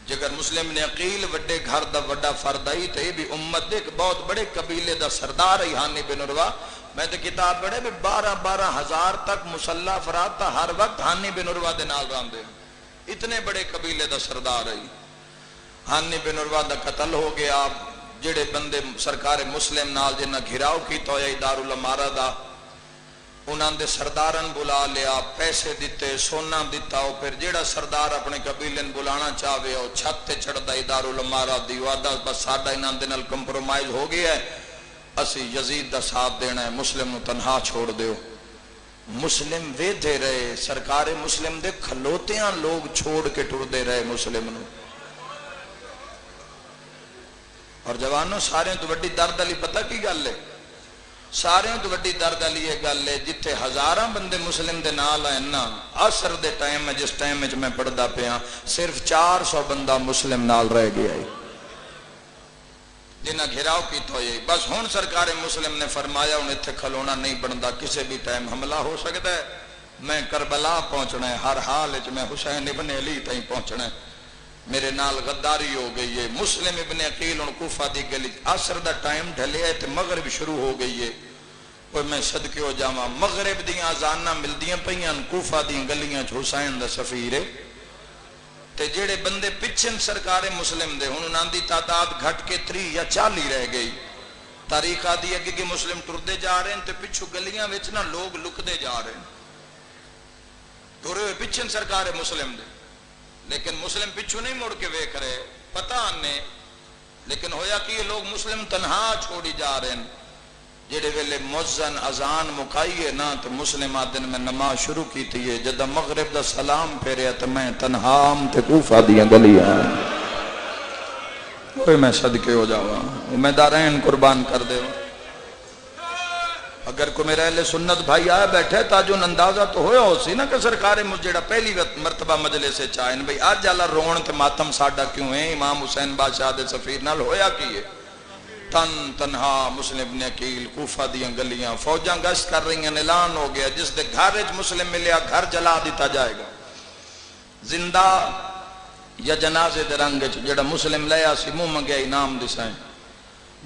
جگر مسلم ابن عقیل وڈے گھر دا وڈا فرد آئی تو یہ بھی امت دے ایک بہت بڑے قبیلے دا سردار ہے ہانی بن عروہ. میں تو کتاب پڑھے بھی 12 ہزار تک مسلح افراد تا ہر وقت ہانی بن عروہ دے نال راندے اتنے بڑے قبیلے دا سردار ہے. ہانی بن عروہ دا قتل ہو گیا. جڑے بندے سرکار مسلم نال جنہ گھراؤ کیتا ہویا دارالامارہ دا انہاں دے سردارن بلا لیا پیسے دیتے سونا دیتا ہو. پھر جڑا سردار اپنے قبیلے بلانا چاہے وہ چھت تے چڑھدا دارالامارہ دی وعدہ بس ساڈا انہاں دے نال کمپرومائز ہو گیا ہے اسی یزید دا ساتھ دینا ہے مسلم نو تنہا چھوڑ دیو. مسلم ویدھے رہے، سرکار مسلم دے کھلوتیاں لوگ چھوڑ کے ٹر دے رہے مسلم نو۔ اور جوانوں سارے تو بڑی درد علی پتہ کی گل ہے؟ سارے تو بڑی درد علی یہ گل ہے جتھے ہزاراں بندے مسلم دے نال ہیں نا، عصر دے ٹائم میں جس ٹائم میں میں پڑھدا پیا صرف 400 بندہ مسلم نال رہ گیا ہے جنہ گھراؤ کی تو یہ بس ہون سرکار مسلم نے فرمایا انہیں تھے کھلونا نہیں بندا، کسی بھی ٹائم حملہ ہو سکتا ہے، میں کربلا پہنچنا ہے، ہر حال میں حسین ابن علی تائیں پہنچنا ہے، میرے نال غداری ہو گئی ہے۔ مسلم ابن عقیل ان کوفہ دی گلی عصر دا ٹائم ڈھلیا ہے تے مغرب شروع ہو گئی ہے، کوئی میں صدقے ہو جاواں مغرب دیاں اذاناں ملدیاں پئیاں کوفہ دی گلیاں چ حسین دا سفیر ہے تے جڑے بندے پچھن سرکار مسلم دے ہن انہاں دی تعداد گھٹ کے 30 یا 40 رہ گئی۔ تاریخ آدھی اگے کہ مسلم ٹردے جا رہے ہیں تے پچھو گلیاں وچ نا لوگ لکدے جا رہے ہیں، ٹرے ہوئے پچھن سرکار مسلم دے، لیکن مسلم پچھو نہیں مڑ کے ویکھ رہے، پتہ آنے لیکن ہویا کہ یہ لوگ مسلم تنہا چھوڑی جا رہے ہیں۔ جڑے ویلے مؤذن اذان مکائیے نا تو مسلم آدن میں نماز شروع کی تھی ہے، جدہ مغرب دا سلام پھیرے تو میں تنہام تے کوفہ دیاں گلیاں کوئی میں صدقے ہو جاواں، میں دارین قربان کر دے۔ اگر کوئی میرا اہل سنت بھائی آیا بیٹھے تاجون اندازہ تو ہویا ہو سی نا کہ سرکار جڑا پہلی مرتبہ مجلس سے چاہیں بھئی آج اللہ رون تے ماتم ساڈا کیوں ہے، امام حسین بادشاہ دے سفیر نال ہویا کی ہے؟ تنہا مسلم ابن عقیل کوفہ دیاں گلیاں فوجاں گشت کر رہی ہیں، اعلان ہو گیا جس دے گھر وچ مسلم ملیا گھر جلا دیتا جائے گا، زندہ یا جنازے دے رنگ وچ جڑا مسلم لیا سی منہ منگیا انعام دسائیں۔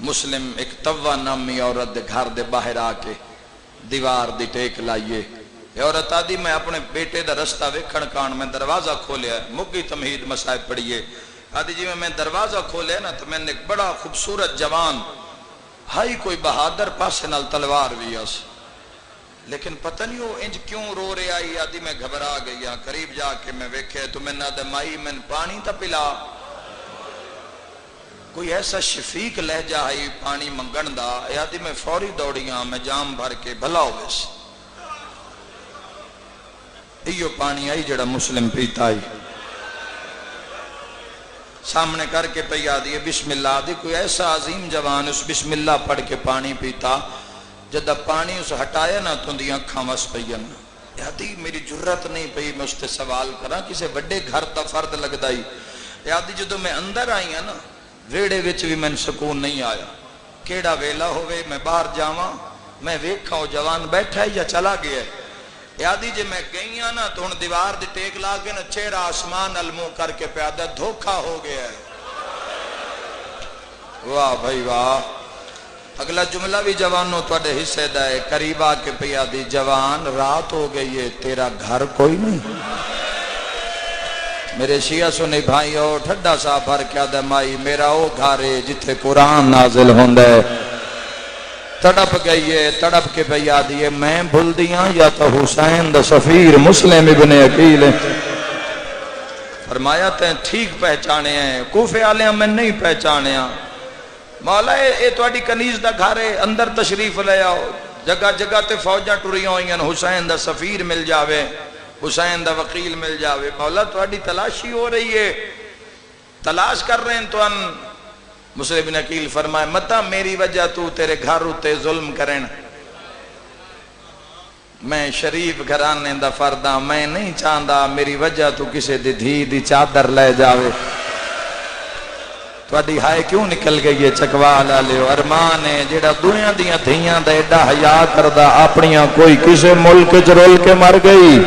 مسلم ایک توا نامی عورت دے گھر دے باہر آ کے دیوار دی ٹیک لائیے، عورت آدھی میں اپنے بیٹے دا رستہ ویکھن کان میں دروازہ کھولیا، مگی تمہید مسائب پڑھیے، آدھی جی میں دروازہ کھولے نا تو میں نے ایک بڑا خوبصورت جوان ہائی کوئی بہادر پاسے نال تلوار بھی اس، لیکن پتہ نہیں وہ انج کیوں رو رہے آئی، آدھی میں گھبرا گئی، قریب جا کے میں ویکھے تو میں نہ دمائی میں پانی تا پلا، کوئی ایسا شفیق لہجہ آئی پانی منگن دا، آدھی میں فوری دوڑیاں میں جام بھر کے بھلا ہوئے سی، ایو پانی آئی جڑا مسلم پیتا آئی، سامنے کر کے پہ آدھی بسم اللہ، دی کوئی ایسا عظیم جوان اس بسم اللہ پڑھ کے پانی پیتا، جدہ پانی اس ہٹایا نا تو دی اکھاں وس پئین، یادی میری جرت نہیں پئی میں اس تے سوال کرا کسے وڈے گھر تا فرد لگ دائی، یادی جدو میں اندر آئی ہیں نا ویڑے وچ بھی میں سکون نہیں آیا، کیڑا ویلا ہوئے میں باہر جاواں میں ویکھا ہو جوان بیٹھا ہے یا چلا گیا ہے، یادی جے میں گئی ہاں نا تو ان دیوار دی ٹیک لا کے نا چہرہ آسمان المو کر کے پیادہ دھوکھا ہو گیا ہے۔ واہ بھائی واہ، اگلا جملہ بھی جوانوں توڑے حصے دائے، قریب آ کے پیادی جوان رات ہو گئی ہے تیرا گھر کوئی نہیں، میرے شیعہ سنی بھائیو ٹھڈا سا بھر کیا دمائی میرا او گھارے جتھے قرآن نازل ہوندے، تڑپ گئی ہے تڑپ کے بھیا دیئے میں بھول دیاں یا تو حسین دا سفیر مسلم ابن عقیل فرمایا تیں ٹھیک پہچانے ہیں، کوفے آلیاں میں نہیں پہچانے ہیں، مولا اے تو اڈی کنیز دا گھارے اندر تشریف لے آؤ، جگہ جگہ تے فوجاں ٹوریاں ہوئیں حسین دا سفیر مل جاوے، حسین دا وکیل مل جاوے، مولا تو اڈی تلاشی ہو رہی ہے، تلاش کر رہے ہیں تو ان مسلم بن عقیل فرمائے متا میری وجہ تو تیرے گھر ہوتے ظلم کریں، میں شریف گھرانے دا فرداں میں نہیں چاہندہ میری وجہ تو کسے دی دھی دی چادر لے جاوے، تو اڈی ہائے کیوں نکل گئی ہے چکوال آلے ارمان ہے جیڑا دنیا دیاں دھیاں دا ایڈا حیا کردہ اپنیاں کوئی کسے ملک جرول کے مر گئی،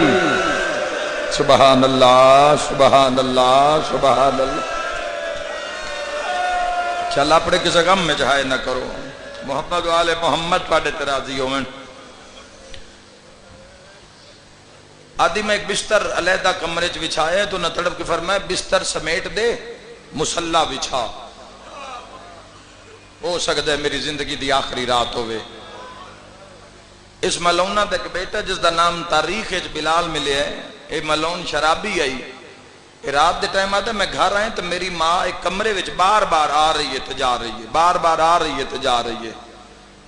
سبحان اللہ سبحان اللہ سبحان اللہ، چل اپنے کسی غم میں چاہے نہ کرو، محمد و آل محمد پاڑے ترازی ہوئن۔ آدھی میں ایک بستر علیحدہ کمرے چ بچھائے تو نہ تڑپ کے فرمائے بستر سمیٹ دے مسلح بچھا، ہو سکتا ہے میری زندگی دی آخری رات ہوئے۔ اس ملونہ دے ایک بیٹا جس دا نام تاریخ بلال ملے ہے، اے ملون شرابی آئی، رات دے ٹائم آتا ہے میں گھر آئیں تو میری ماں ایک کمرے وچ بار بار آ رہی ہے تو جا رہی ہے، بار بار آ رہی ہے تو جا رہی ہے،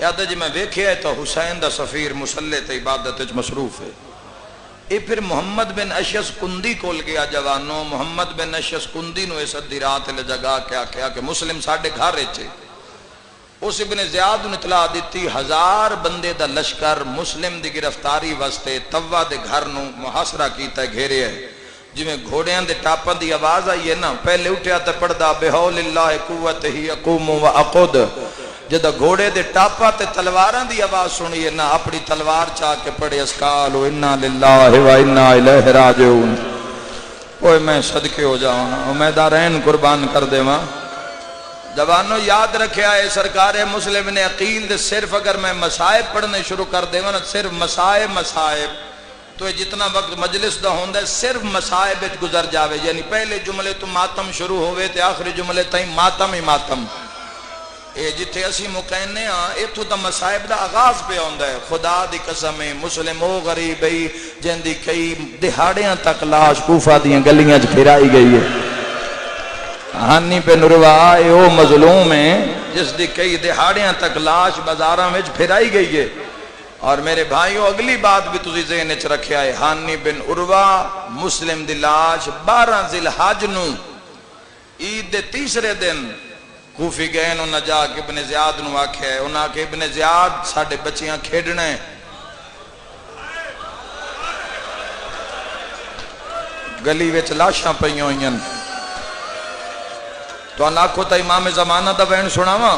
کہتے جی میں ویکھیا ہے تو حسین دا سفیر مسلح تے عبادت وچ مصروف ہے. یہ پھر محمد بن اشعث کندی کول گیا جوانوں. محمد بن اشعث کندی نو اس ادھی رات لے جگا کے آکھیا کہ مسلم ساڈے گھر وچ. اس ابن زیاد نے اطلاع دیتی 1000 بندے دا لشکر مسلم دی گرفتاری واسطے توا دے گھر نو محاصرہ کیتا ہے, گھیریا ہے. جی میں گھوڑیاں دے ٹاپاں دی آواز آئی ہے نا, پہلے اٹھیا تے پڑھدا بحول اللہ قوت ہی اقوم و اقعد. جدہ گھوڑے دے ٹاپا تے تلواراں دی آواز سنی ہے نا, اپنی تلوار چاہ کے پڑھے اسکال و انا للہ و انا الیہ راجعون. اوے میں صدقے ہو جاؤں, میں دارین قربان کر دے ماں. جوانوں یاد رکھیا ہے سرکار مسلم نے عقیل دے صرف اگر میں مسائب پڑھنے شروع کر دے نا, صرف مسائب تو جتنا وقت مجلس دا ہوندہ ہے صرف مسائب گزر جاوے. یعنی پہلے جملے تو ماتم شروع ہوئے تے آخری جملے تائیں ماتم ہی ماتم. اے جتھے اسی مکینے ہاں اتھو دا مسائب دا آغاز پہ ہوندہ ہے. خدا دی قسمیں مسلم او غریب ہی جن دی کئی دہاڑیاں تک لاش کوفہ دیاں گلیاں پھرائی گئی ہے. ہانی پہ نروا اے او مظلوم ہے جس دی کئی دہاڑیاں تک لاش بازاراں وچ پھرائی گئی ہے. اور میرے بھائیوں اگلی بات بھی تسی ذہن وچ رکھیا ہے, ہانی بن عروہ مسلم دی لاش 12 ذی الحج نو عید دے تیسرے دن کوفی گئے. انہوں جا کے ابن زیاد نو آکھیا ہے, انہوں کہ ابن زیاد ساڑھے بچیاں کھیڑنے گلی وچ لاشاں پئیوں ہوئیں. تو انہوں آکھو تا امام زمانہ دا وین سناواں,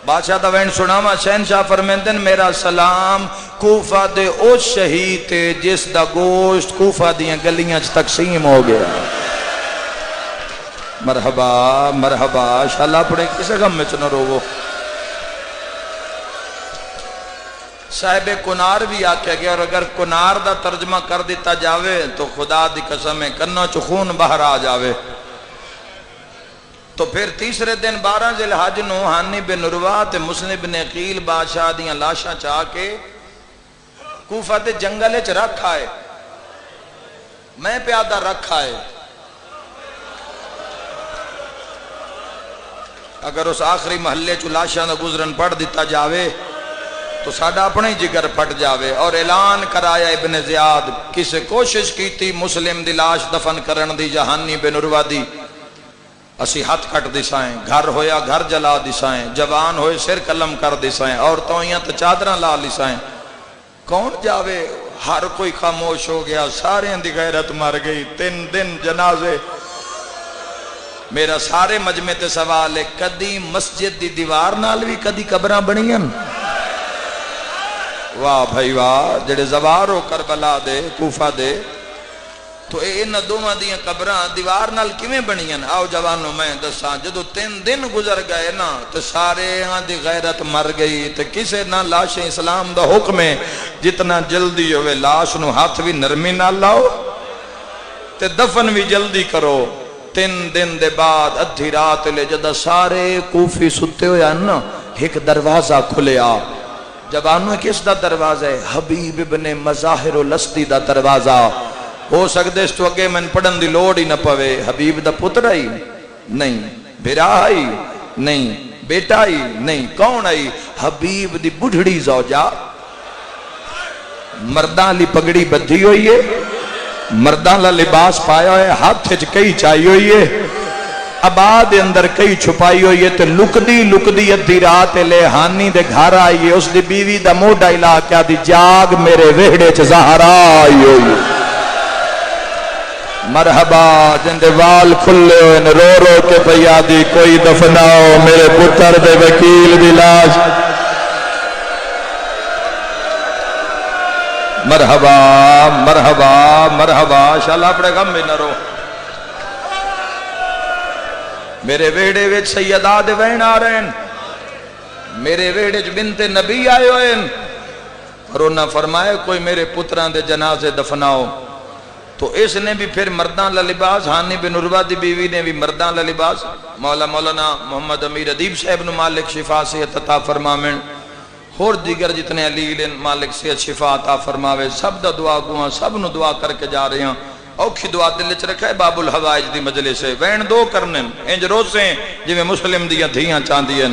بادشاہ دا وین سناواں. شہنشاہ فرمیندن میرا سلام کوفہ دے او شہید تے جس دا گوشت کوفہ دیاں گلیاں تقسیم ہو گیا. مرحبا مرحبا شاءاللہ پڑھیں کسے غم میں چنو رو. صاحب کنار بھی آکھیا گیا, اور اگر کنار دا ترجمہ کر دیتا جاوے تو خدا دی قسم ہے کنوں چ خون باہر آ جاوے. تو پھر تیسرے دن 12 ذی الحج نو ہانی بن عروہ تے مسلم بن عقیل بادشاہ دیاں لاشاں چاہ کے کوفہ تے جنگل وچ رکھا ہے. میں پیادہ رکھا ہے. اگر اس آخری محلے چو لاشاں دا گزرن پڑھ دیتا جاوے تو ساڑھا اپنے جگر پھٹ جاوے. اور اعلان کرایا ابن زیاد کسے کوشش کی تھی مسلم دی لاش دفن کرن دی جہانی بن عروہ دی, اسی ہاتھ کٹ دیسائیں, گھر ہویا گھر جلا دیسائیں, جوان ہوئے سر قلم کر دیسائیں, عورتوں یہاں تو چادرہ لا لیسائیں. کون جاوے؟ ہر کوئی خاموش ہو گیا, سارے دی غیرت مر گئی. 3 دن جنازے. میرا سارے مجمع تے سوال ہے, کدی مسجد دی دیوار نال بھی کدی قبراں بنیاں؟ واہ بھائی واہ, جڑے زوار ہو کربلا دے کوفہ دے, تو انہاں دوواں دیاں قبراں دیوار نال کیویں بنیاں؟ آؤ جوانوں میں دساں, جدو 3 دن گزر گئے نا تو سارے ہاں دی غیرت مر گئی. تو کسے نہ لاش اسلام دا حکم ہے جتنا جلدی ہوئے لاش نو ہاتھ بھی نرمی نہ لاؤ تے دفن بھی جلدی کرو. 3 دن دے بعد ادھی رات لے جدہ سارے کوفی ستے ہویا نا, ایک دروازہ کھلیا. جوانوں کس دا دروازہ ہے؟ حبیب ابن مظاہر الاسدی دا دروازہ. ہو سکتے اس تو اگے میں پڑھن دی لوڑ ہی نہ پوے. حبیب دا پتر آئی نہیں, بھرا آئی نہیں, بیٹا آئی نہیں, کون آئی؟ حبیب دی بڑھڑی زوجہ. مرداں لی پگڑی بدھی ہوئی ہے, مرداں لا لباس پایا ہے, ہاتھ کئی چاہی ہوئی ہے, آباد اندر کئی چھپائی ہوئی ہے. تے لکدی ادھی رات لے ہانی دے گھر آئی ہے. اس دی بیوی دا موڈا علاقہ دی جاگ میرے وہڑے چ زہرا آئی ہوئی ہے. مرحبا جن دے وال کھلے ہوئے نے رو رو کے پیا دی کوئی دفناؤ میرے پتر دے وکیل دی لاش. مرحبا مرحبا مرحبا شاءاللہ اپنے غم میں نہ رو. میرے ویڑے وچ سیدہ دے وین آ رہے ہیں, میرے ویڑے وچ بنت نبی آئے ہوئے ہیں, اور انہاں فرمائے کوئی میرے پتران دے جنازے دفناؤ. تو اس نے بھی پھر مردان لا لباس, ہانی بن عروہ دی بیوی نے بھی مردان لا لباس. مولانا محمد امیر ادیب صاحب نو مالک شفا صحت عطا فرماویں, اور دیگر جتنے علیل مالک صحت شفا عطا فرماوے. سب دا دعا گواں, سب نو دعا کر کے جا رہے ہیں. اوکھی دعا دل وچ رکھا ہے باب الحوائج دی مجلس ہے. وین دو کرنے انج روزیں جویں مسلم دیاں دھیاں چاندیاں.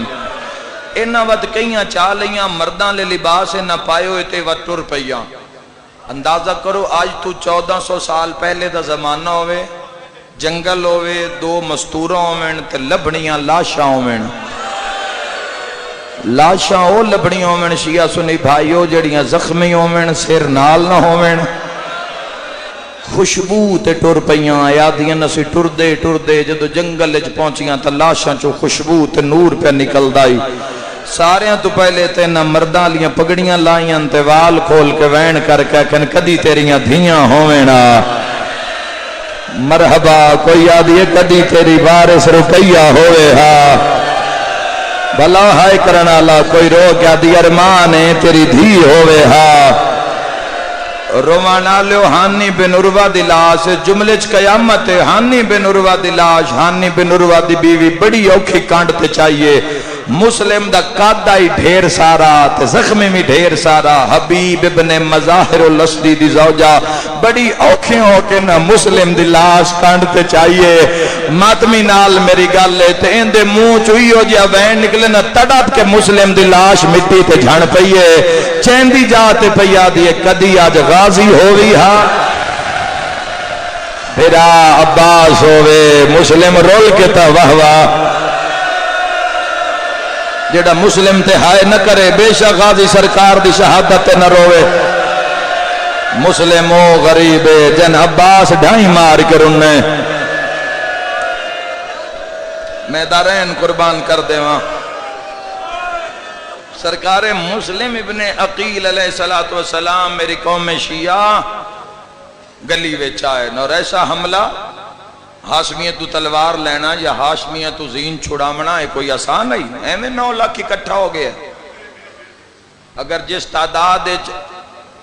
انہاں ود کئیاں چا لیاں مرداں لے لباس نہ پائے ہوئے تے ود ٹر پیاں. اندازہ کرو آج تو 1400 سال پہلے دا زمانہ ہوئے, جنگل ہوئے, 2 مستورہ ہوئے تے لبنیاں لاشاں ہوئے. لاشاں او لبنیاں ہوئے شیعہ سنی بھائیو جڑیاں زخمی ہوئے, سر نال نہ ہوئے, خوشبو تے ٹر پیاں. یادیاں نسی ٹر دے جدو جنگل اچ پہنچیاں تا لاشاں چو خوشبو تے نور پہ نکل دائی. ساریاں تو پہلے تے نہ مرداں لیاں پگڑیاں لائیاں تے وال کھول کے وین کر کے کن کدی تیریاں دھیاں ہوئے نا. مرحبا کوئی آدھی کدی تیری وارث رقیہ ہوئے ہا. بھلا ہائے کرنا لا کوئی رو کیا دی ارمان تیری دھی ہوئے ہا. روانا لیو ہانی بن عروہ دی لاش جملے چ قیامت ہے. ہانی بن عروہ دی لاش, ہانی بن عروہ دی بیوی بڑی اوکھی کانڈتے چاہیے. مسلم دا قادائی ڈھیر سارا تے زخمی بھی ڈھیر سارا. حبیب ابن مظاہر الاسدی دی زوجہ بڑی اوکھیں ہو کے نہ مسلم دی لاش کانڈتے چاہیے. ماتمی نال میری گل ہے تے ان دے منہ چوئی ہو جیا وین نکلے نہ تڑپ کے مسلم دی لاش مٹی تے جھڑ پئیے. چیندی جاتے پیا دیئے کدی آج غازی ہوئی ہا. پھرا عباس ہوئے مسلم رول کے تا واہ واہ. جڑا مسلم تے ہائے نہ کرے بے شک غازی سرکار دی شہادت نہ روے. مسلم او غریب جن عباس ڈھائی مار کے رننے. میں دارین قربان کر دے وہاں. سرکار مسلم ابن عقیل علیہ السلام میری قوم شیعہ گلی وچ آئے اور ایسا حملہ ہاشمیت تو تلوار لینا یا ہاشمیت تو زین چھڑامنا ہے کوئی آسان نہیں. ایمیں 9 لاکھ اکٹھا ہو گیا. اگر جس تعداد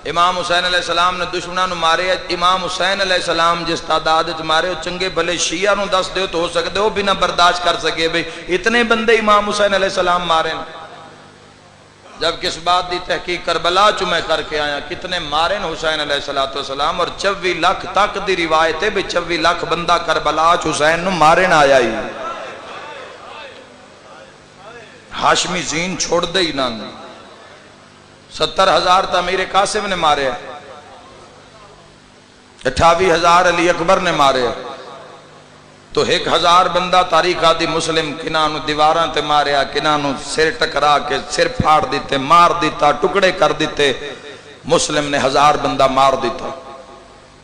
امام حسین علیہ السلام نے دشمنوں مارے, امام حسین علیہ السلام جس تعداد مارے چنگے بھلے شیعہ نو دس دیو تو ہو سکتے ہو بنا برداشت کر سکے بھئی اتنے بندے امام حسین علیہ السلام مارے. جب کس بات دی تحقیق کربلا چو میں کر کے آیا کتنے مارن حسین علیہ السلام, اور 24 لاکھ تک دی روایت ہے بھی 24 لاکھ بندہ کربلا چو حسین نو مارن آیا ہی. ہاشمی زین چھوڑ دے ہی نہ. 70,000 تا امیر قاسم نے مارے, 28,000 علی اکبر نے مارے. تو 1,000 بندہ تاریخ آدھی مسلم کنانو دیواران تے ماریا, کنانو سر ٹکرا کے سر پھاڑ دیتے, مار دیتا, ٹکڑے کر دیتے. مسلم نے 1000 بندہ مار دیتا.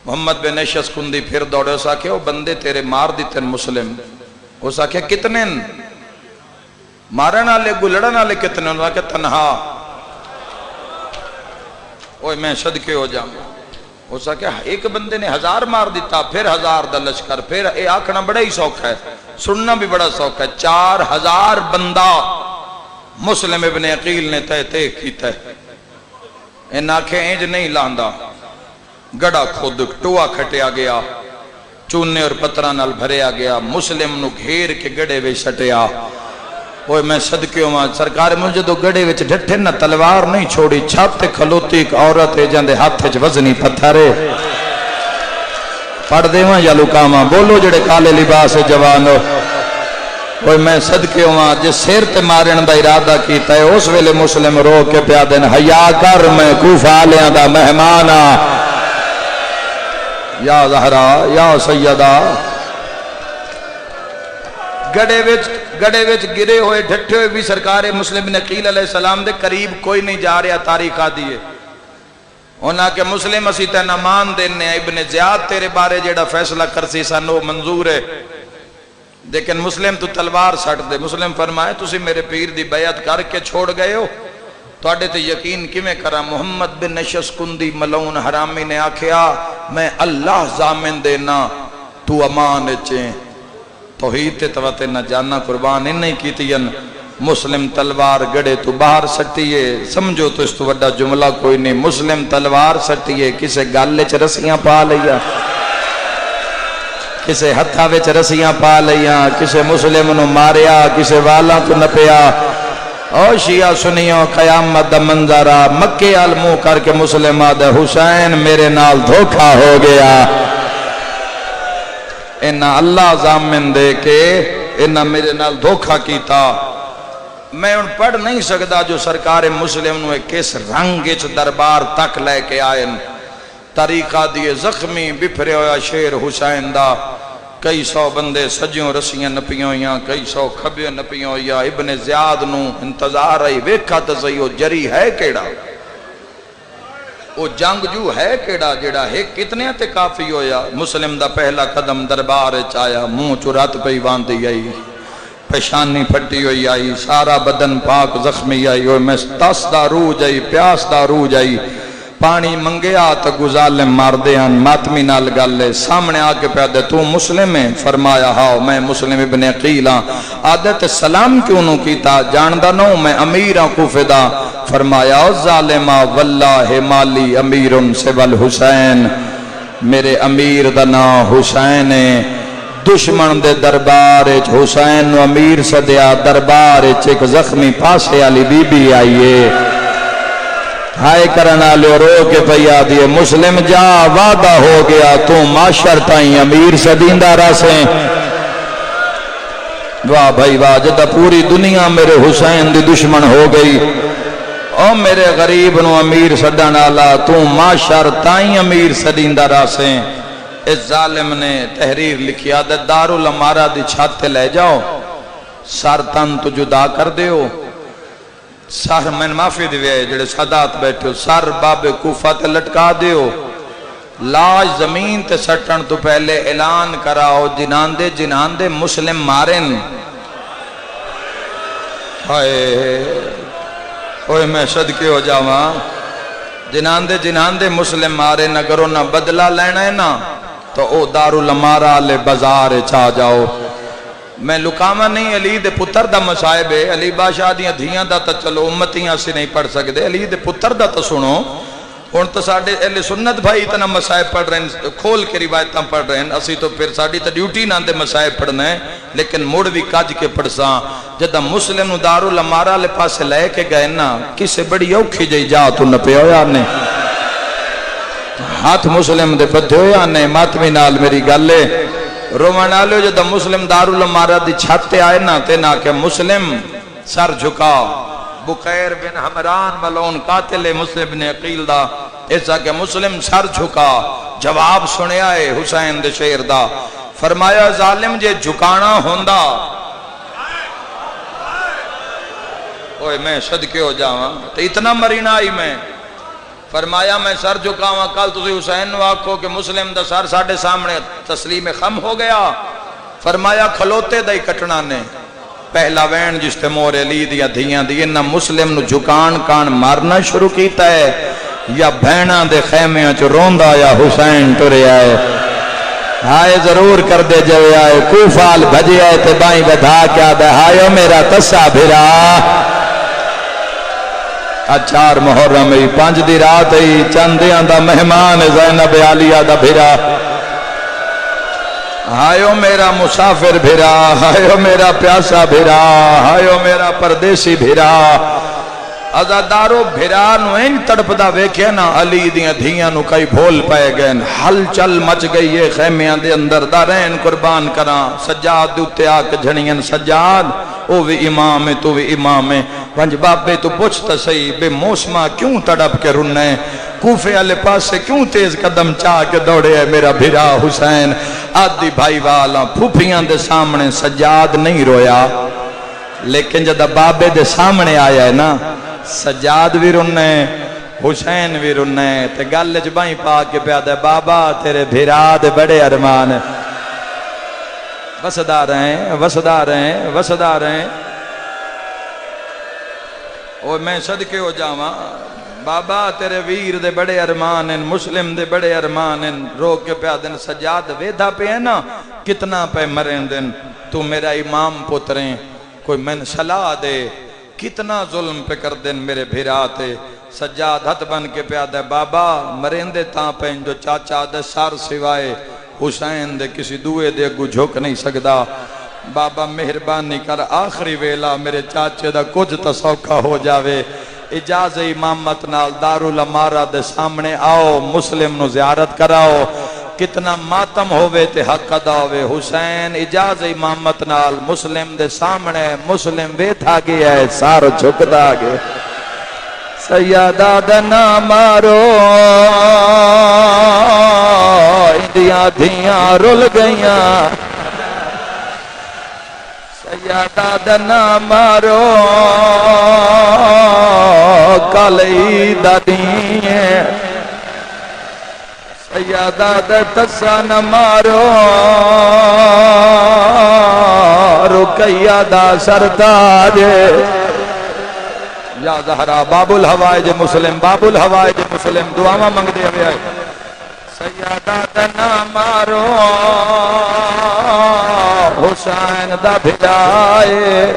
محمد بن نشس کندی پھر دوڑے, اسا کہ وہ بندے تیرے مار دیتے مسلم. اسا کہ کتنے مارن آلے گلڑن آلے کتنے, اسا کہ تنہا. اوہ میں صدقے ہو جاؤں. اسا کہ ایک بندے نے 1000 مار دیتا, پھر 1000 دا لشکر, پھر اے آکھنا بڑا ہی سوکھ ہے, سننا بھی بڑا سوکھ ہے. 4000 بندہ مسلم ابن عقیل نے تے کیتا ہے. ان آنکھیں اینج نہیں لاندا, گڑا خود ٹوا کھٹیا گیا, چونے اور پترہ نال بھریا گیا, مسلم نو گھیر کے گڑے وے سٹیا. اوہ میں صدقے ہوں سرکار مجھے تو گڑے وچ ڈٹھے نہ تلوار نہیں چھوڑی, چھاپ تے کھلوتی ایک عورت ہے جاندے ہاتھ وچ وزنی پتھرے. پڑھ دے وہاں یا لکاما بولو جڑے کالے لباس جوانو. اوہ میں صدقے ہوں جس سیر تے مارن دا ارادہ کیتا ہے اس ویلے مسلم رو کے پیا دین حیا کر میں کوفہ لیاں دا مہمانا. یا زہرا یا سیدہ. گڑے وچ گرے ہوئے ڈھٹے ہوئے بھی سرکار مسلم بن عقیل علیہ السلام دے قریب کوئی نہیں جا رہا. تاریخ آدھی ہے انہاں کہ مسلم اسی تے نہ مان دینے, ابن زیاد تیرے بارے جیڑا فیصلہ کرسی سانو منظور ہے, لیکن مسلم تو تلوار سٹ دے. مسلم فرمائے تسی میرے پیر دی بیعت کر کے چھوڑ گئے ہو, توڑے تے یقین کی میں کرا. محمد بن نشس کندی ملعون حرامی نے آکھیا میں اللہ ضامن دینا تو امان چیں, توحید تے توتے نہ جاننا قربان ان نہیں کیتین. مسلم تلوار گڑے تو باہر سٹیے, سمجھو تو اس تو وڈا جملہ کوئی نہیں. مسلم تلوار سٹیے, کسے گالے چ رسیاں پا لیا, کسے ہتھا وچ رسیاں پا لیا, کسے مسلم نو ماریا, کسے والا تو نپیا. او شیعہ سنیوں قیامت دا منظرہ, مکے علمو کر کے مسلم آدھے حسین میرے نال دھوکھا ہو گیا. انہا اللہ ضامن دے کے انہا میرے نال دھوکھا کیتا. میں ان پڑھ نہیں سکتا جو سرکار مسلم نو کس رنگ اچ دربار تک لے کے آئے، طریقہ دیے زخمی بپھرے ہویا شیر حسین دا، کئی سو بندے سجیوں رسیاں نپیوں ہویاں، کئی سو کھبیوں نپیوں ہویا، ابن زیاد نو انتظار آئی ویکھا تے صحیح وہ جری ہے کیڑا، وہ جنگ جو ہے کیڑا جڑا ہے کتنے تے کافی ہویا۔ مسلم دا پہلا قدم دربار وچ آیا، منہ چرات پئی باندھی آئی، پیشانی پھٹی ہوئی آئی، سارا بدن پاک زخمی آئی، اور میں تس دا روح جائی، پیاس دا روح جائی، پانی منگیا تو گزالم مار دیاں، ماتمی نال گلے سامنے آکے پیادے تو مسلم ہے؟ فرمایا ہاں میں مسلم ابن عقیل ہاں۔ عادت سلام کیوں نو کیتا؟ جاندہ نو میں امیرہ کوفدہ۔ فرمایا او ظالمہ واللہ مالی امیرن سوال حسین، میرے امیر دا نام حسین ہے، دشمن دے دربار حسین نو امیر صدیا، دربار ایک زخمی پاسے علی بی بی آئیے، ہائے کرنا لے رو کے پیا دیے، مسلم جا وعدہ ہو گیا تو معاشر تائیں امیر صدیندہ راسیں۔ واہ بھائی واہ، جدہ پوری دنیا میرے حسین دی دشمن ہو گئی، او میرے غریب نو امیر صدان آلا تو معاشر تائیں امیر صدیندہ راسیں۔ اس ظالم نے تحریر لکھی عادت دارالامارہ دی چھاتے لے جاؤ، سر تن تو جدا کر دیو، سر میں معافی دیوئے جڑے سادات بیٹھے ہو، سر باب کوفہ تے لٹکا دیو، لاش زمین تے سٹن تو پہلے اعلان کراؤ جنان دے مسلم مارن۔ ہائے اوہ میں صدقے ہو جاواں، جنان دے مسلم مارن، اگر انہاں بدلہ لینا ہے نا تو او دارالامارہ لے بازار چاہ جاؤ۔ میں لکامہ نہیں، علی دے پتر دا مسائب ہے، علی بادشاہ دیاں دھیاں دا تا چلو امتیاں سے نہیں پڑھ سکتے، علی دے پتر دا تا سنو، ان تو ساڑھے اہل سنت بھائی اتنا مسائب پڑھ رہے ہیں، کھول کے روایتاں پڑھ رہے ہیں، اسی تو پھر ساڑھی تا ڈیوٹی نہ دے مسائب پڑھنا ہے، لیکن موڑ بھی کاج کے پڑھ ساں۔ جدہ مسلم دارالامارہ لے پاسے لے کے گئے نا، کسے بڑی اوکھی جائی جا تو نہ پہ ہویا نے، ہاتھ مسلم دے بدھے ہویا نے، ماتمی نال میری گالے رومانالو جدہ مسلم دارالامارہ دی چھاتے آئے نا تینا کہ مسلم سر جھکا، بقیر بن حمران ملون قاتل مسلم بن عقیل دا، ایسا کہ مسلم سر جھکا، جواب سنے آئے حسین دے شیر دا، فرمایا ظالم جے جھکانا ہوندہ، اوہ میں صدقے ہو جاواں تو اتنا مرینہ آئی میں، فرمایا میں سر جھکاواں، کل تسی حسین نو آکھو کہ مسلم دا سر ساڑھے سامنے تسلیم خم ہو گیا، فرمایا کھلوتے دائی کٹنا نے، پہلا وین جس تے مورے لی دیا دھیاں دی، انہا مسلم نو جھکان کان مارنا شروع کیتا ہے، یا بھینہ دے خیمیاں چو روندہ یا حسین ٹرے آئے، ہائے ضرور کر دے جوے آئے، کوفال بھجے آئے تے بائیں بدھا کیا دے، ہائے میرا تسا بھرا، اچھار محرم ہی، پانچ دی رات ہی، چندیاں دا مہمان زینب عالیہ دا بھرا، ہائیو میرا مسافر بھرا، ہائیو میرا پیاسا بھرا، ہائیو میرا پردیسی بھرا، ازادارو بھرا نو این تڑپ دا ویکھے نا، علی دیاں دھیاں نو کئی بھول پائے گئے، حل چل مچ گئی یہ خیمیاں دے اندر، دارین قربان کراں، سجاد دوتے آکے جھڑیاں، سجاد او بھی امام ہے تو بھی امام ہے، ونج بابے تو پوچھتا صحیح بے موسمہ کیوں تڑپ کے رننے، کوفے والے پاس سے کیوں تیز قدم چاہ کے دوڑے ہے میرا بھرا حسین، آدھی بھائی والا پھوپھیاں دے سامنے سجاد نہیں رویا، لیکن جدہ بابے دے سامنے آیا ہے نا، سجاد بھی رننے حسین بھی رننے، تے گل جبائیں پا کے پیادہ بابا تیرے بھرا دے بڑے ارمان وسدا رہے ہیں، اور میں صدقے ہو جاواں، بابا تیرے ویر دے بڑے ارمان ہیں، مسلم دے بڑے ارمان ہیں، رو کے پیادن سجاد ویدھا پہ ہے نا، کتنا پہ مرین دن، تو میرا امام پتریں، کوئی میں صلاح دے، کتنا ظلم پہ کر دن میرے بھیراتے، سجاد ہتھ بن کے پیادہ بابا مرین دے تاں پہ جو چاچا دے سار سوائے، حسین دے کسی دوئے دے گو جھوک نہیں سکدا، بابا مہربانی کر آخری ویلا میرے چاچے دا کچھ تسوکہ ہو جاوے، اجازہ امامت نال دارالامارہ دے سامنے آؤ، مسلم نو زیارت کراؤ، کتنا ماتم ہووے تے حق ادا ہوے حسین اجاز امامت نال مسلم دے سامنے مسلم ویٹھا گیا ہے سارو جھکدا گیا سیادہ دنا مارو اندیاں دھیاں رل گئیاں سیادہ دنا مارو کالی دادیاں سیادہ دتسا نہ مارو رقیہ دا سردار یا زہرا باب الحوائج مسلم باب الحوائج مسلم دعاواں منگ دے ہوئے آئے سیادہ دنا مارو حسین دا بھجائے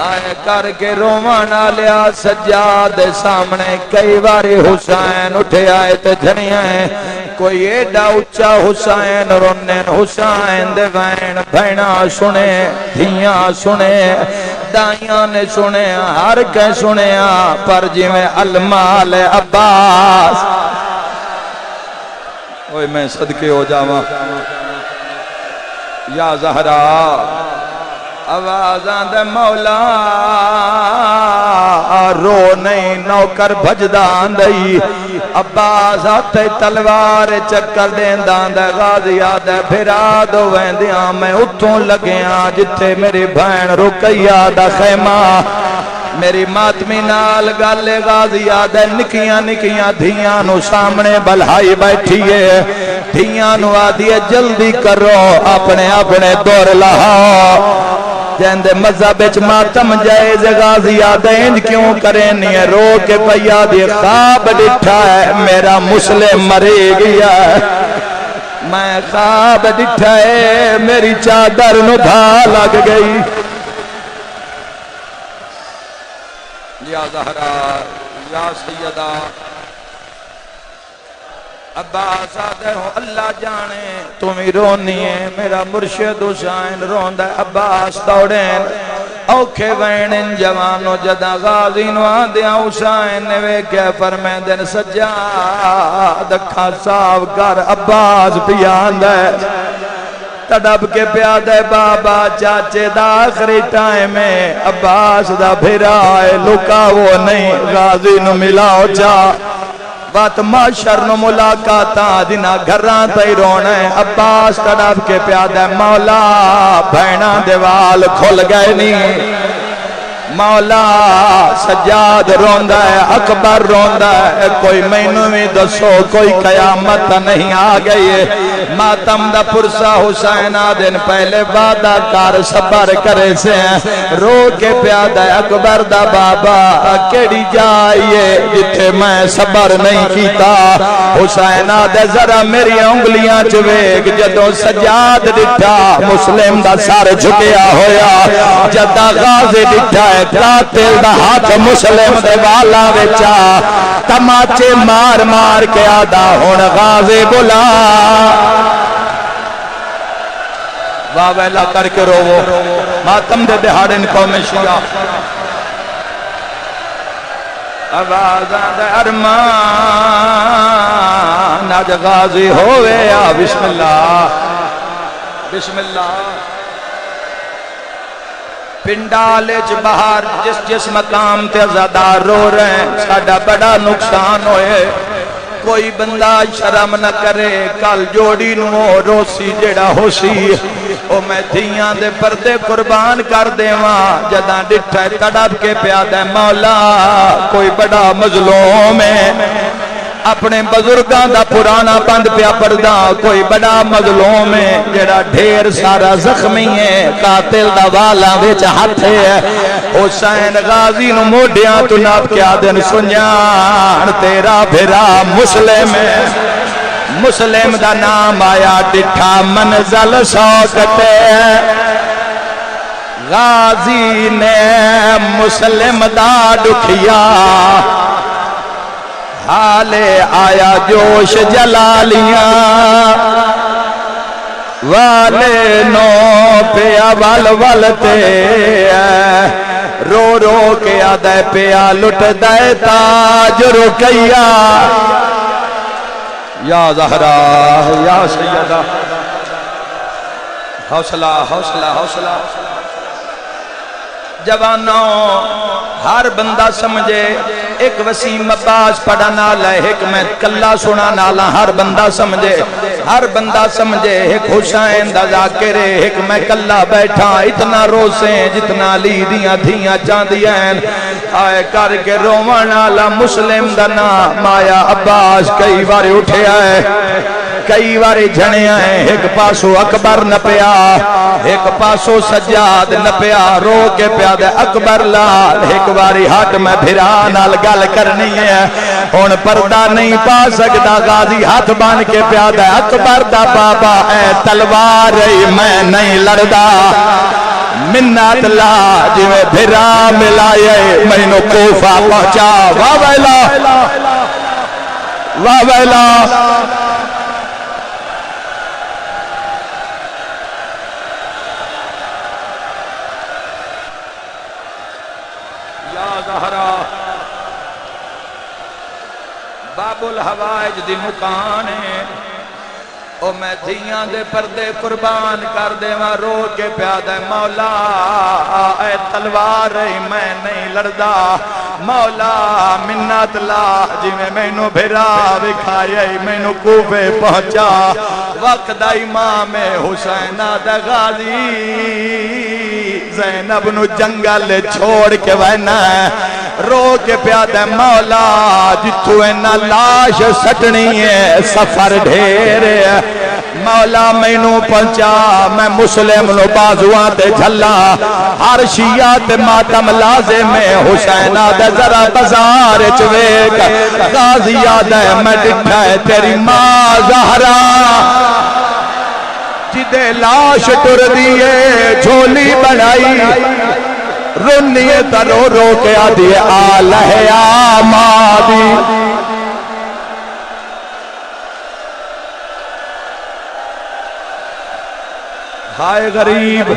آئے کر کے رومانا لیا سجاد سامنے کئی باری حسین اٹھے آئے تے جھنیاں ہیں کوئی ایڈا اچھا حسین رونن حسین دے وین بھینا سنے دھیاں سنے دائیاں نے سنے ہر کے سنے پر جی میں المال عباس اوہ میں صدقے ہو جاواں یا زہرا آوازاں دے مولا رو نہیں نوکر بھجدان دئی عباس آتے تلوار چکر دیندان دے غازیہ دے پھرا دو ویندیاں میں اتھوں لگیاں جتے میری بھین رقیہ دا خیمہ میری ماتمی نال گالے غازیہ دے نکیاں نکیاں دھیاں نو سامنے بلہائی بیٹھیے دھیاں نو آدھیے جلدی کرو اپنے اپنے دور لہاؤ جہندے مذہب اچ ماتم جائز غازیہ دینج کیوں کریں نہیں رو کے پیا دی خواب ڈٹھا ہے میرا مسلم مرے گیا ہے میں خواب ڈٹھا ہے میری چادر نو دھا لگ گئی یا زہرا یا سیدہ عباس آدھے ہو اللہ جانے تمہیں رونی ہے میرا مرشد حسین روندہ عباس دوڑین اوکھے وینن جوانو جدا غازی نو آدھیا حسین نے ویکھے فرمین دن سجاد اکھا صاف کر عباس پیاند ہے تڑپ کے پیادے بابا چاچے دا آخری ٹائم میں عباس دا بھرائے لکا وہ نہیں غازی نو ملاؤ جا بات معاشر نو ملاقاتا دینا گھران تی رونے عباس تڑپ کے پیادے مولا بھینا دیوال کھل گئے نہیں مولا سجاد روندہ ہے اکبر روندہ ہے کوئی مینو میں دسو کوئی قیامت نہیں آ گئی ہے ماتم دا پرسا حسین آدن پہلے وعدہ کار صبر کرے سے رو کے پیادہ اکبر دا بابا کیڑی جائیے جتھے میں صبر نہیں کیتا حسین آدھے ذرا میری انگلیاں چویگ جدو سجاد ڈٹھا مسلم دا سار جھکیا ہویا جدہ غازی ڈٹھا ہے قاتل دا ہاتھ مسلم دے والا وچا تماچے مار مار کے آدھا ہون غازی بلا واویلا کر کے روو ماتم دے دہاڑن قوم شیعہ آوازاں دے ارمان آج غازی ہوئے یا بسم اللہ بسم اللہ پنڈالے چ باہر جس مقام تے عزادار رو رہے ہیں ساڑھا بڑا نقصان ہوئے کوئی بندہ شرم نہ کرے کل جوڑی نو روسی جڑا ہو سی او میں دھیاں دے پردے قربان کر دے وہاں جدہ ڈٹھا تڑپ کے پیادہ مولا کوئی بڑا مظلوم ہے اپنے بزرگاں دا پرانا بند پیا پردہ کوئی بڑا مظلوم ہے جڑا ڈھیر سارا زخمی ہے قاتل دا والا ویچ ہاتھ ہے حسین غازی نو موڈیاں تو ناب کیا دن سنیان تیرا بھرا مسلم ہے مسلم دا نام آیا ڈٹھا منزل شوکتے غازی نے مسلم دا دکھیا حالے آیا جوش جلالیاں والے نو پیا ول ولتے رو رو کے آدھے پیا لٹ دے تاج رکیا یا زہرا یا سیدہ. حوصلہ حوصلہ حوصلہ. جوانوں ہر بندہ سمجھے ایک وسیم عباس پڑھا نالا ہے، ایک میں کلا سنا نالا. ہر بندہ سمجھے، ہر بندہ سمجھے ایک حسین دا ذاکر ہے، ایک میں کلا بیٹھا اتنا روسیں جتنا لی دیاں دھیاں چاندیاں. آئے کر کے روان نالا مسلم دا نام آیا عباس. کئی بار اٹھے آئے، کئی باری جھنے آئے. ایک پاسو اکبر نہ پیا، ایک پاسو سجاد نہ پیا، رو کے پیا دے اکبر لال. ایک باری ہاتھ میں بھرا نال گل کرنی ہے، ہن پردہ نہیں پا سکتا. غازی ہاتھ بان کے پیا دے اکبر دا بابا اے تلوار میں نہیں لڑدا. منت لا جویں بھرا ملائے مینوں کوفہ پہنچا. واہ ویلا واہ ویلا. باب الحوائج دی مکان ہے، او میں دھیاں دے پردے قربان کر دے وہاں. رو کے پیادہ مولا اے تلوار میں نہیں لڑدا. مولا منت لا جی میں مینوں بھرا وکھائے مینوں کوفے پہنچا. وقت دا امام حسین دا غازی زینب نو جنگل چھوڑ کے وینا ہے. رو کے پیادہ مولا جتھو اینا لاش سٹنی ہے سفر ڈھیر ہے. مولا مینوں پہنچا میں مسلم نو بازوان تے جھلا. ہر شیعہ تے ماتم لازم ہے حسین آدھے ذرا بازار چویک. غازی آدھے میں دکھا ہے تیری ماں زہرا جدے لاش ٹر دیئے جھولی بڑھائی. رنیے ترو رو کے آدھیے آلہ آمادی. ہائے غریب